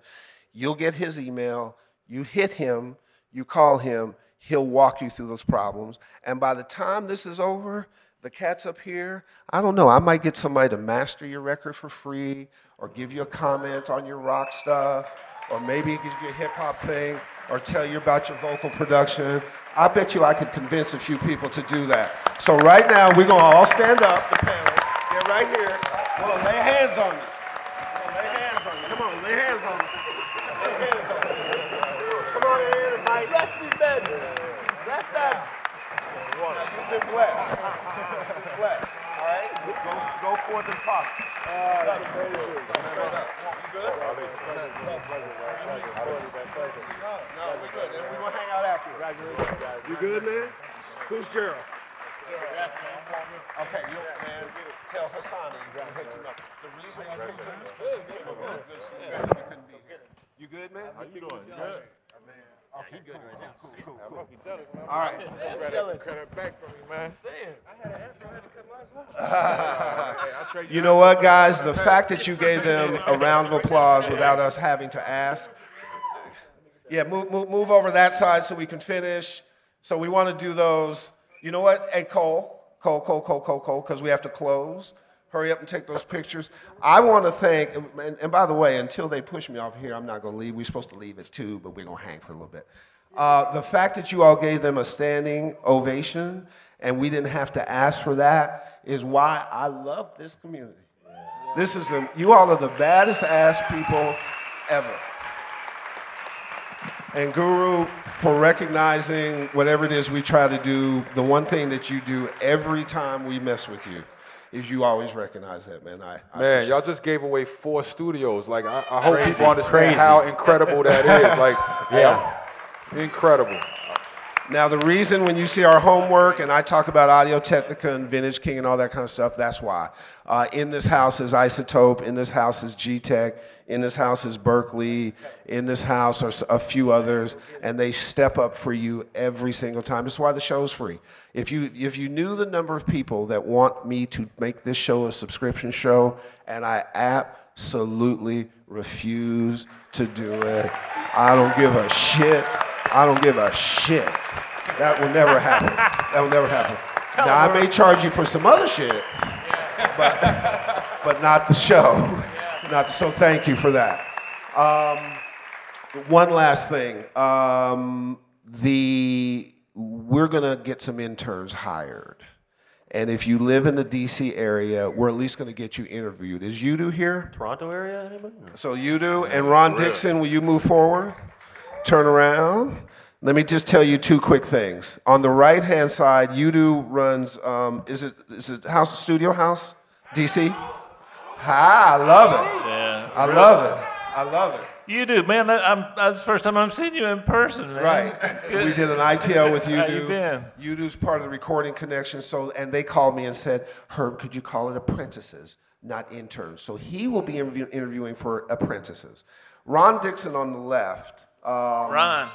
you'll get his email, you hit him, you call him, he'll walk you through those problems. And by the time this is over, the cat's up here, I don't know, I might get somebody to master your record for free or give you a comment on your rock stuff or maybe give you a hip-hop thing or tell you about your vocal production. I bet you I could convince a few people to do that. So right now, we're going to all stand up, the panel. Get right here. Come on, lay hands on me. Come on, lay hands on me. Lay hands on me. Come on in, Mike. Bless me, Ben. Bless them. You've been blessed. You've been blessed. All right? Go forth as possible. That's amazing. You good? No, we're good. We're going to hang out after. Congratulations, guys. You good, man? Who's Gerald? Okay, man, tell Hassan and you're going to hit him up. The reason why we couldn't is because he was a good student. We couldn't be here. You good, man? How you doing? Good. Okay, cool. All right. Cut back from me, man. You know what, guys? The fact that you gave them a round of applause without us having to ask. Yeah, move over that side so we can finish. So we want to do those. You know what? Hey, Cole, because we have to close. Hurry up and take those pictures. I want to thank, and by the way, until they push me off here, I'm not going to leave. We're supposed to leave at 2, but we're going to hang for a little bit. The fact that you all gave them a standing ovation and we didn't have to ask for that is why I love this community. This is you all are the baddest ass people ever. And Guru, for recognizing whatever it is we try to do, the one thing that you do every time we mess with you is you always recognize that, man. Man, y'all just gave away 4 studios. Like, I hope people understand how incredible that is. Like, yeah, incredible. Now, the reason when you see our homework, and I talk about Audio-Technica and Vintage King and all that kind of stuff, that's why. In this house is iZotope, in this house is G-Tech, in this house is Berklee, in this house are a few others, and they step up for you every single time. That's why the show's free. If you knew the number of people that want me to make this show a subscription show, and I absolutely refuse to do it, I don't give a shit. I don't give a shit. That will never happen. That will never happen. Now, I may charge you for some other shit, but not the show. So thank you for that. One last thing. We're going to get some interns hired. And if you live in the D.C. area, we're at least going to get you interviewed. Is Udo here? Toronto area, anybody? So Udo and Ron Dixon, will you move forward? Turn around. Let me just tell you 2 quick things. On the right-hand side, Udo runs, is it House Studio House, DC? I love it. Yeah. I love it. You do, man. That's the first time I'm seeing you in person, man. Right. We did an ITL with Udo. How you been? Udo's part of the recording connection. And they called me and said, Herb, could you call it apprentices, not interns? So he will be interviewing for apprentices. Ron Dixon on the left. Ron.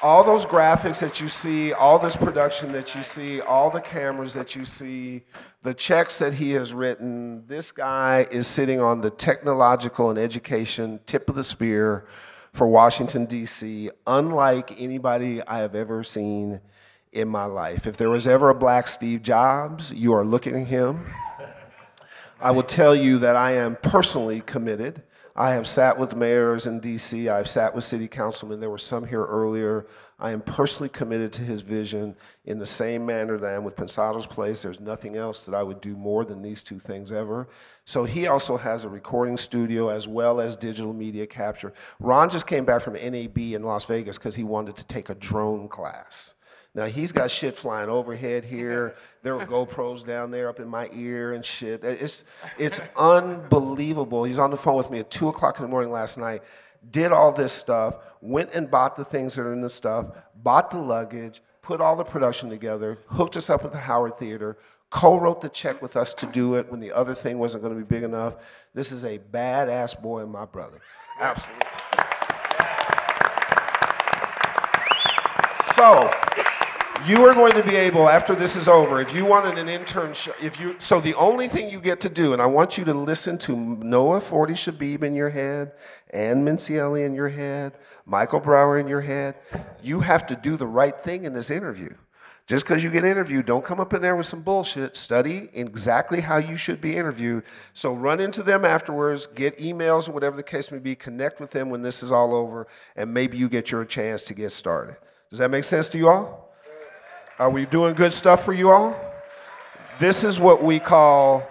All those graphics that you see, all this production that you see, all the cameras that you see, the checks that he has written, this guy is sitting on the technological and education tip of the spear for Washington, D.C., unlike anybody I have ever seen in my life. If there was ever a black Steve Jobs, you are looking at him. I will tell you that I am personally committed. I have sat with mayors in D.C. I've sat with city councilmen. There were some here earlier. I am personally committed to his vision in the same manner that I am with Pensado's Place. There's nothing else that I would do more than these 2 things ever. So he also has a recording studio as well as digital media capture. Ron just came back from NAB in Las Vegas because he wanted to take a drone class. Now, he's got shit flying overhead here. There were GoPros down there up in my ear and shit. It's unbelievable. He's on the phone with me at 2 o'clock in the morning last night, did all this stuff, went and bought the things that are in the stuff, bought the luggage, put all the production together, hooked us up with the Howard Theater, co-wrote the check with us to do it when the other thing wasn't going to be big enough. This is a badass boy and my brother. Absolutely. So, you are going to be able, after this is over, if you wanted an internship, so the only thing you get to do, and I want you to listen to Noah 40 Shebib in your head, and Mincieli in your head, Michael Brauer in your head, you have to do the right thing in this interview. Just because you get interviewed, don't come up in there with some bullshit. Study exactly how you should be interviewed. So run into them afterwards, get emails or whatever the case may be, connect with them when this is all over, and maybe you get your chance to get started. Does that make sense to you all? Are we doing good stuff for you all? This is what we call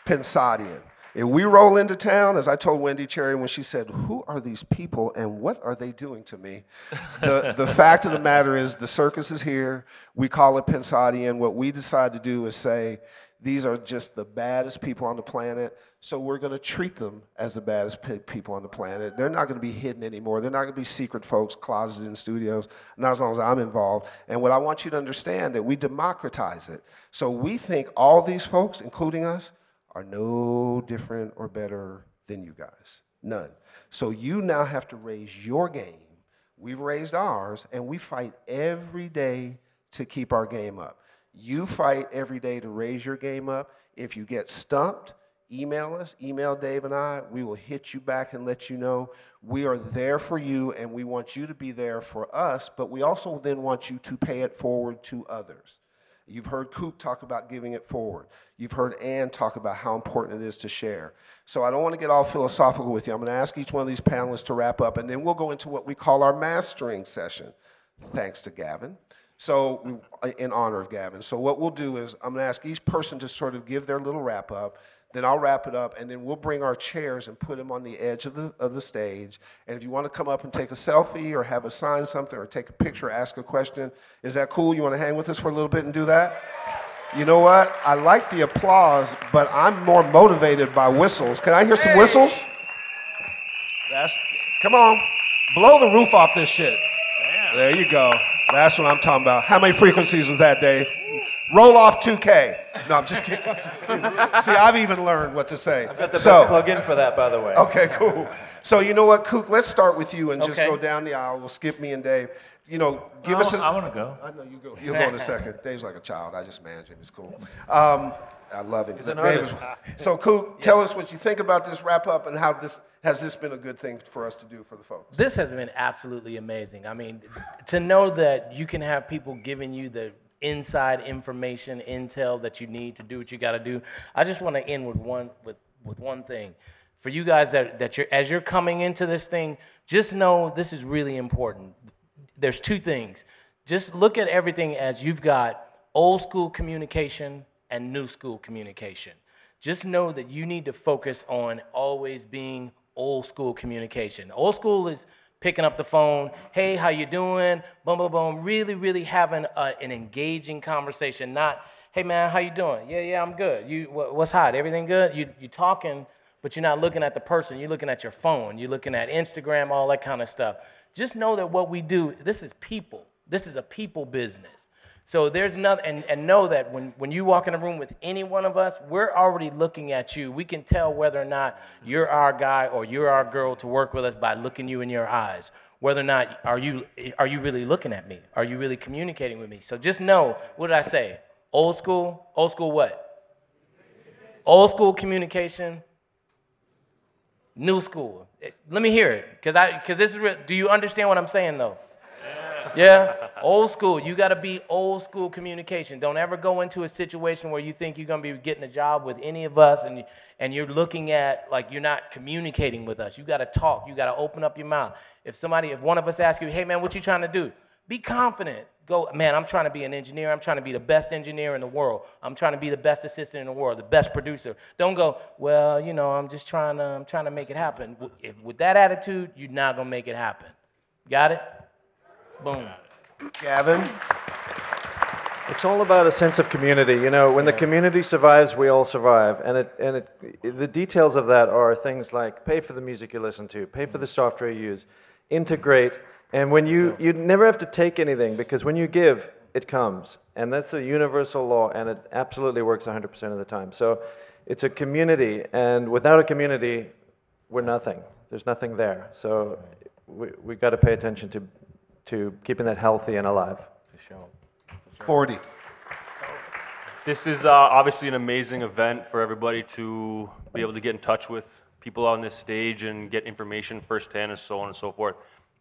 Pensadian. If we roll into town, as I told Wendy Cherry when she said, who are these people and what are they doing to me? The fact of the matter is the circus is here. We call it Pensadian. What we decide to do is say, These are just the baddest people on the planet, so we're going to treat them as the baddest people on the planet. They're not going to be hidden anymore. They're not going to be secret folks closeted in studios, not as long as I'm involved. And what I want you to understand, that we democratize it. So we think all these folks, including us, are no different or better than you guys. None. So you now have to raise your game. We've raised ours, and we fight every day to keep our game up. You fight every day to raise your game up. If you get stumped, email us, email Dave and I. We will hit you back and let you know. We are there for you, and we want you to be there for us, but we also then want you to pay it forward to others. You've heard Coop talk about giving it forward. You've heard Ann talk about how important it is to share. So I don't want to get all philosophical with you. I'm going to ask each one of these panelists to wrap up, and then we'll go into what we call our mastering session, thanks to Gavin. So, in honor of Gavin. So what we'll do is I'm going to ask each person to sort of give their little wrap up. Then I'll wrap it up, and then we'll bring our chairs and put them on the edge of the stage. And if you want to come up and take a selfie or have us sign something or take a picture, ask a question, is that cool? You want to hang with us for a little bit and do that? You know what? I like the applause, but I'm more motivated by whistles. Can I hear some whistles? Come on. Blow the roof off this shit. Damn. There you go. That's what I'm talking about. How many frequencies was that, Dave? Roll off 2K. No, I'm just kidding. See, I've even learned what to say. I've got the best plug-in for that, by the way. Okay, cool. So you know what, Kook, let's start with you and just go down the aisle. We'll skip me and Dave. You know, give us I want to go. I know you go. You'll go in a second. Dave's like a child. I just manage him. It's cool. I love him. He's an artist. So, Kook, tell us what you think about this wrap-up and how has this been a good thing for us to do for the folks? This has been absolutely amazing. I mean, to know that you can have people giving you the inside information, intel that you need to do what you got to do. I just want to end with one thing. For you guys that as you're coming into this thing, just know this is really important. There's two things. Just look at everything as you've got old school communication and new school communication. Just know that you need to focus on always being old school communication. Old school is picking up the phone, hey, how you doing? Boom, boom, boom. Really, really having an engaging conversation. Not, hey, man, how you doing? Yeah, I'm good. What's hot? Everything good? You talking, but you're not looking at the person. You're looking at your phone. You're looking at Instagram, all that kind of stuff. Just know that what we do, this is people. This is a people business. So there's nothing, and know that when you walk in a room with any one of us, we're already looking at you. We can tell whether or not you're our guy or you're our girl to work with us by looking you in your eyes. Whether or not, are you really looking at me? Are you really communicating with me? So just know, what did I say? Old school what? Old school communication, new school. Let me hear it, because this is real. Do you understand what I'm saying, though? Yeah, old school. You got to be old school communication. Don't ever go into a situation where you think you're going to be getting a job with any of us and you're looking at like you're not communicating with us. You got to talk. You got to open up your mouth. If one of us asks you, hey, man, what you trying to do? Be confident. Go, man, I'm trying to be an engineer. I'm trying to be the best engineer in the world. I'm trying to be the best assistant in the world, the best producer. Don't go, well, you know, I'm trying to make it happen. With that attitude, you're not going to make it happen. Got it? Boom. Gavin? It's all about a sense of community. You know, when the community survives, we all survive. And the details of that are things like pay for the music you listen to, pay for the software you use, integrate. And when you never have to take anything, because when you give, it comes. And that's a universal law, and it absolutely works 100% of the time. So it's a community, and without a community, we're nothing. There's nothing there. So we got to pay attention to keeping that healthy and alive. For sure. 40. This is obviously an amazing event for everybody to be able to get in touch with people on this stage and get information firsthand and so on and so forth.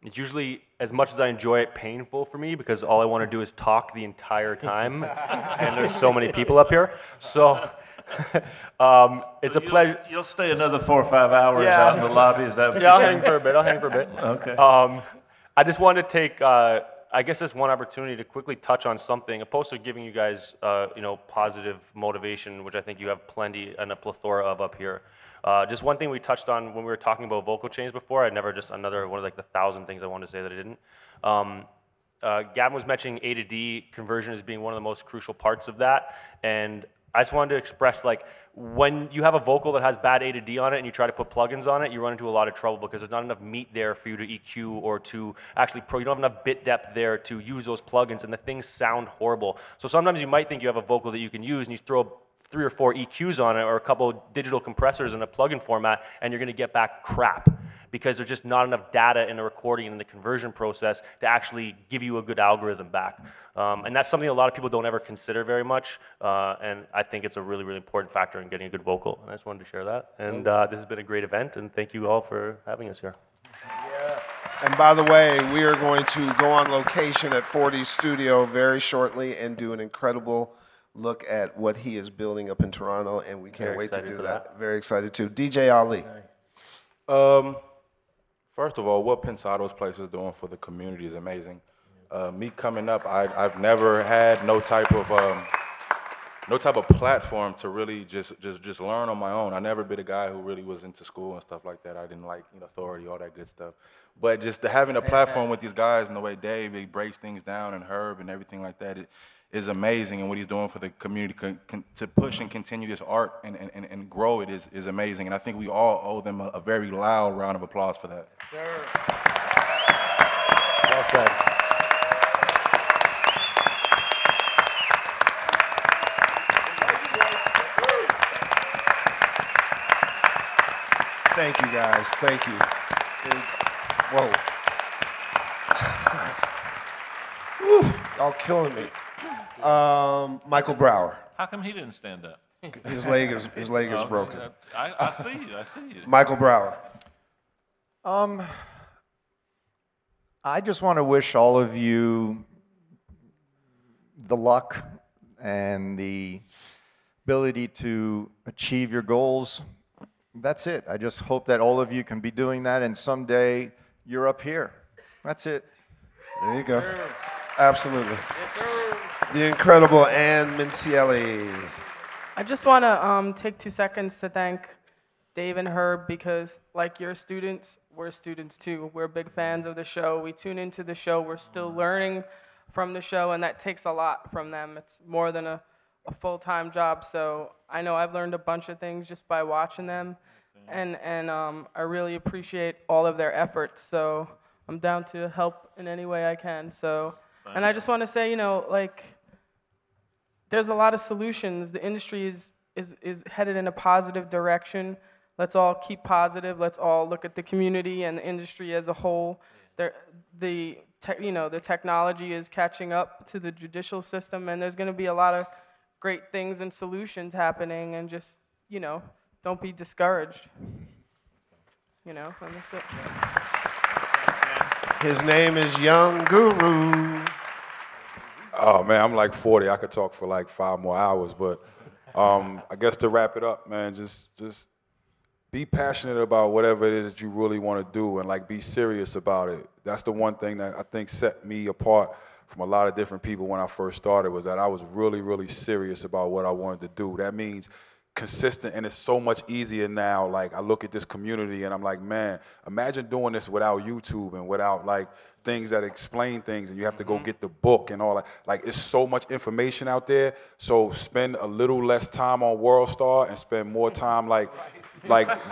It's usually, as much as I enjoy it, painful for me because all I want to do is talk the entire time, and there's so many people up here. So it's a pleasure. You'll stay another 4 or 5 hours out in the lobby, is that what you're I'll saying? hang for a bit. I'll hang for a bit. Okay. I just wanted to take, I guess, this one opportunity to quickly touch on something, opposed to giving you guys, positive motivation, which I think you have plenty and a plethora of up here. Just one thing we touched on when we were talking about vocal chains before. Another one of like the 1,000 things I wanted to say that I didn't. Gavin was mentioning A to D conversion as being one of the most crucial parts of that, and I just wanted to express, like, when you have a vocal that has bad A to D on it and you try to put plugins on it, you run into a lot of trouble because there's not enough meat there for you to EQ or to actually you don't have enough bit depth there to use those plugins, and the things sound horrible. So sometimes you might think you have a vocal that you can use and you throw 3 or 4 EQs on it or a couple digital compressors in a plugin format, and you're going to get back crap because there's just not enough data in the recording and in the conversion process to actually give you a good algorithm back. And that's something a lot of people don't ever consider very much, and I think it's a really, really important factor in getting a good vocal. And I just wanted to share that. And this has been a great event, and thank you all for having us here. Yeah. And by the way, we are going to go on location at 40's studio very shortly and do an incredible look at what he is building up in Toronto, and we can't wait to do that. Very excited too. DJ Ali. First of all, what Pensado's place is doing for the community is amazing. Me coming up, I've never had no type of platform to really just learn on my own. I never been a guy who really was into school and stuff like that. I didn't like authority, all that good stuff. But just having a platform with these guys and the way Dave, he breaks things down, and Herb and everything like that, it is amazing. And what he's doing for the community to push and continue this art and grow it is amazing. And I think we all owe them a very loud round of applause for that. Yes, sir. Well said. Thank you, guys. Thank you. Whoa. Woo, y'all killing me. Michael Brauer. How come he didn't stand up? His leg is broken. I see you. I see you. Michael Brauer. I just want to wish all of you the luck and the ability to achieve your goals. That's it. I just hope that all of you can be doing that, and someday you're up here. That's it. There you go. Yes, sir. Absolutely. Yes, sir. The incredible Ann Mincieli. I just want to take 2 seconds to thank Dave and Herb because, like your students, we're students too. We're big fans of the show. We tune into the show. We're still learning from the show, and that takes a lot from them. It's more than a full-time job, so I know I've learned a bunch of things just by watching them, and I really appreciate all of their efforts, so I'm down to help in any way I can. So, and I just want to say, like, there's a lot of solutions. The industry is headed in a positive direction. Let's all keep positive. Let's all look at the community and the industry as a whole. The technology is catching up to the judicial system, and there's going to be a lot of great things and solutions happening, and just, don't be discouraged. And that's it. His name is Young Guru. Oh man, I'm like 40. I could talk for like 5 more hours, but I guess to wrap it up, man, just be passionate about whatever it is that you really want to do, and like be serious about it. That's the one thing that I think set me apart from a lot of different people when I first started, was that I was really, really serious about what I wanted to do. That means consistent, and it's so much easier now. Like, I look at this community and I'm like, man, imagine doing this without YouTube and without like things that explain things, and you have to go get the book and all that. Like, it's so much information out there. So spend a little less time on WorldStar and spend more time like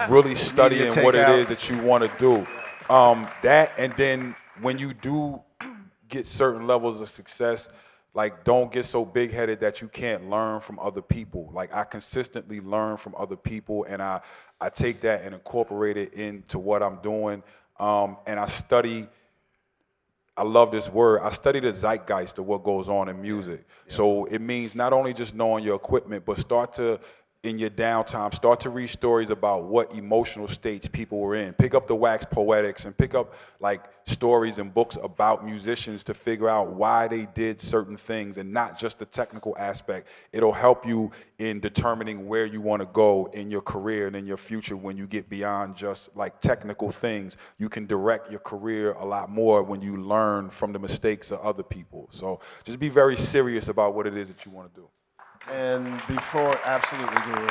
really studying what it is that you want to do. That, and then when you do get certain levels of success, like, don't get so big-headed that you can't learn from other people. Like, I consistently learn from other people, and I take that and incorporate it into what I'm doing. And I study, I love this word, I study the zeitgeist of what goes on in music. Yeah. So it means not only just knowing your equipment, but start to, in your downtime, start to read stories about what emotional states people were in. Pick up the Wax Poetics and pick up like stories and books about musicians to figure out why they did certain things, and not just the technical aspect. It'll help you in determining where you want to go in your career and in your future. When you get beyond just like technical things, you can direct your career a lot more when you learn from the mistakes of other people. So just be very serious about what it is that you want to do. And absolutely, Guru.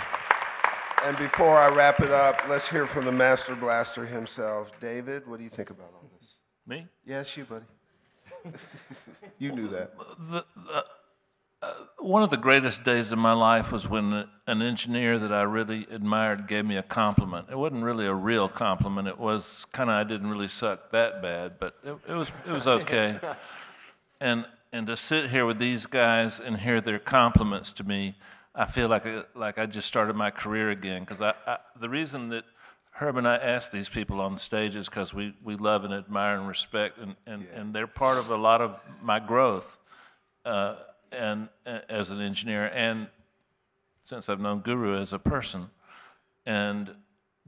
And before I wrap it up, let's hear from the Master Blaster himself. David, what do you think about all this? Me? Yes, you, buddy. You knew that. One of the greatest days of my life was when an engineer that I really admired gave me a compliment. It wasn't really a real compliment. It was kind of, I didn't really suck that bad, but it was okay. And to sit here with these guys and hear their compliments to me, I feel like I just started my career again. Because the reason that Herb and I ask these people on the stage is because we love and admire and respect, and they're part of a lot of my growth. And as an engineer, and since I've known Guru as a person, and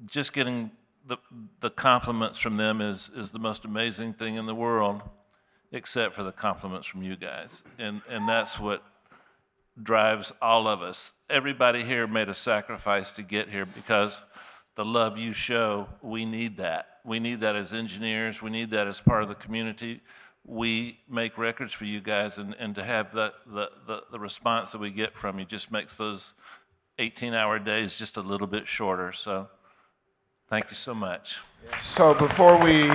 just getting the compliments from them is the most amazing thing in the world, except for the compliments from you guys, and that's what drives all of us. Everybody here made a sacrifice to get here because the love you show, we need that. We need that as engineers. We need that as part of the community. We make records for you guys, and to have the response that we get from you just makes those 18-hour days just a little bit shorter. So thank you so much. So before we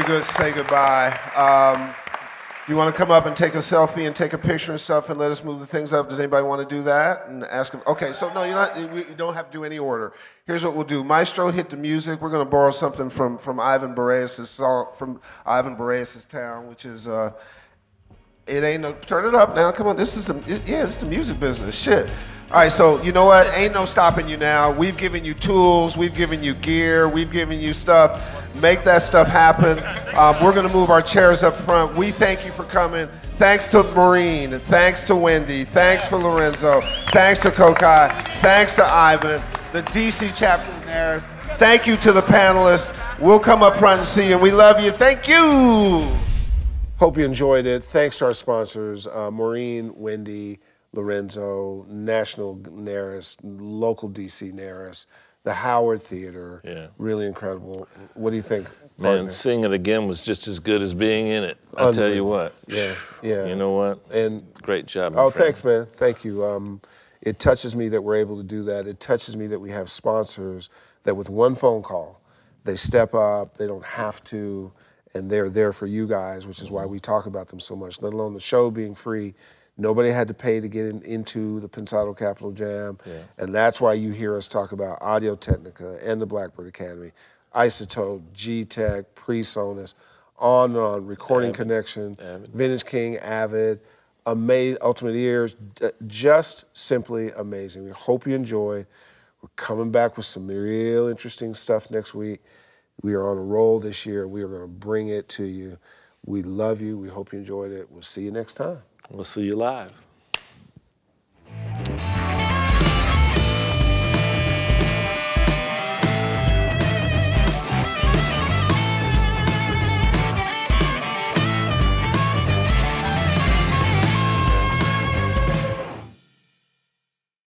go say goodbye, you want to come up and take a selfie and take a picture and stuff and let us move the things up? Does anybody want to do that? And ask them. Okay, so no, you don't have to do any order. Here's what we'll do. Maestro, hit the music. We're going to borrow something from Ivan Bareilles' song, from Ivan Bareilles' Town, which is, it ain't no, turn it up now. Come on, this is the music business. Shit. All right, so you know what? Ain't no stopping you now. We've given you tools, we've given you gear, we've given you stuff. Make that stuff happen. We're gonna move our chairs up front. We thank you for coming. Thanks to Maureen, thanks to Wendy, thanks for Lorenzo, thanks to Kokai, thanks to Ivan, the DC chapter of Naris. Thank you to the panelists. We'll come up front and see you. We love you. Thank you. Hope you enjoyed it. Thanks to our sponsors, Maureen, Wendy, Lorenzo, National Naris, local DC Naris, the Howard Theater. Yeah. Really incredible. What do you think? Man, partner? seeing it again was just as good as being in it. I'll tell you what. Yeah. You know what? And great job. Oh, thanks, man. Thank you. It touches me that we're able to do that. It touches me that we have sponsors that with one phone call, they step up, they don't have to, and they're there for you guys, which is why we talk about them so much, let alone the show being free. Nobody had to pay to get into the Pensado Capital Jam, and that's why you hear us talk about Audio-Technica and the Blackbird Academy, iZotope, G-Tech, PreSonus, on and on, Recording Avid. Connection, Avid. Vintage King, Avid, Ultimate Ears, just simply amazing. We hope you enjoyed. We're coming back with some real interesting stuff next week. We are on a roll this year. We are going to bring it to you. We love you. We hope you enjoyed it. We'll see you next time. We'll see you live.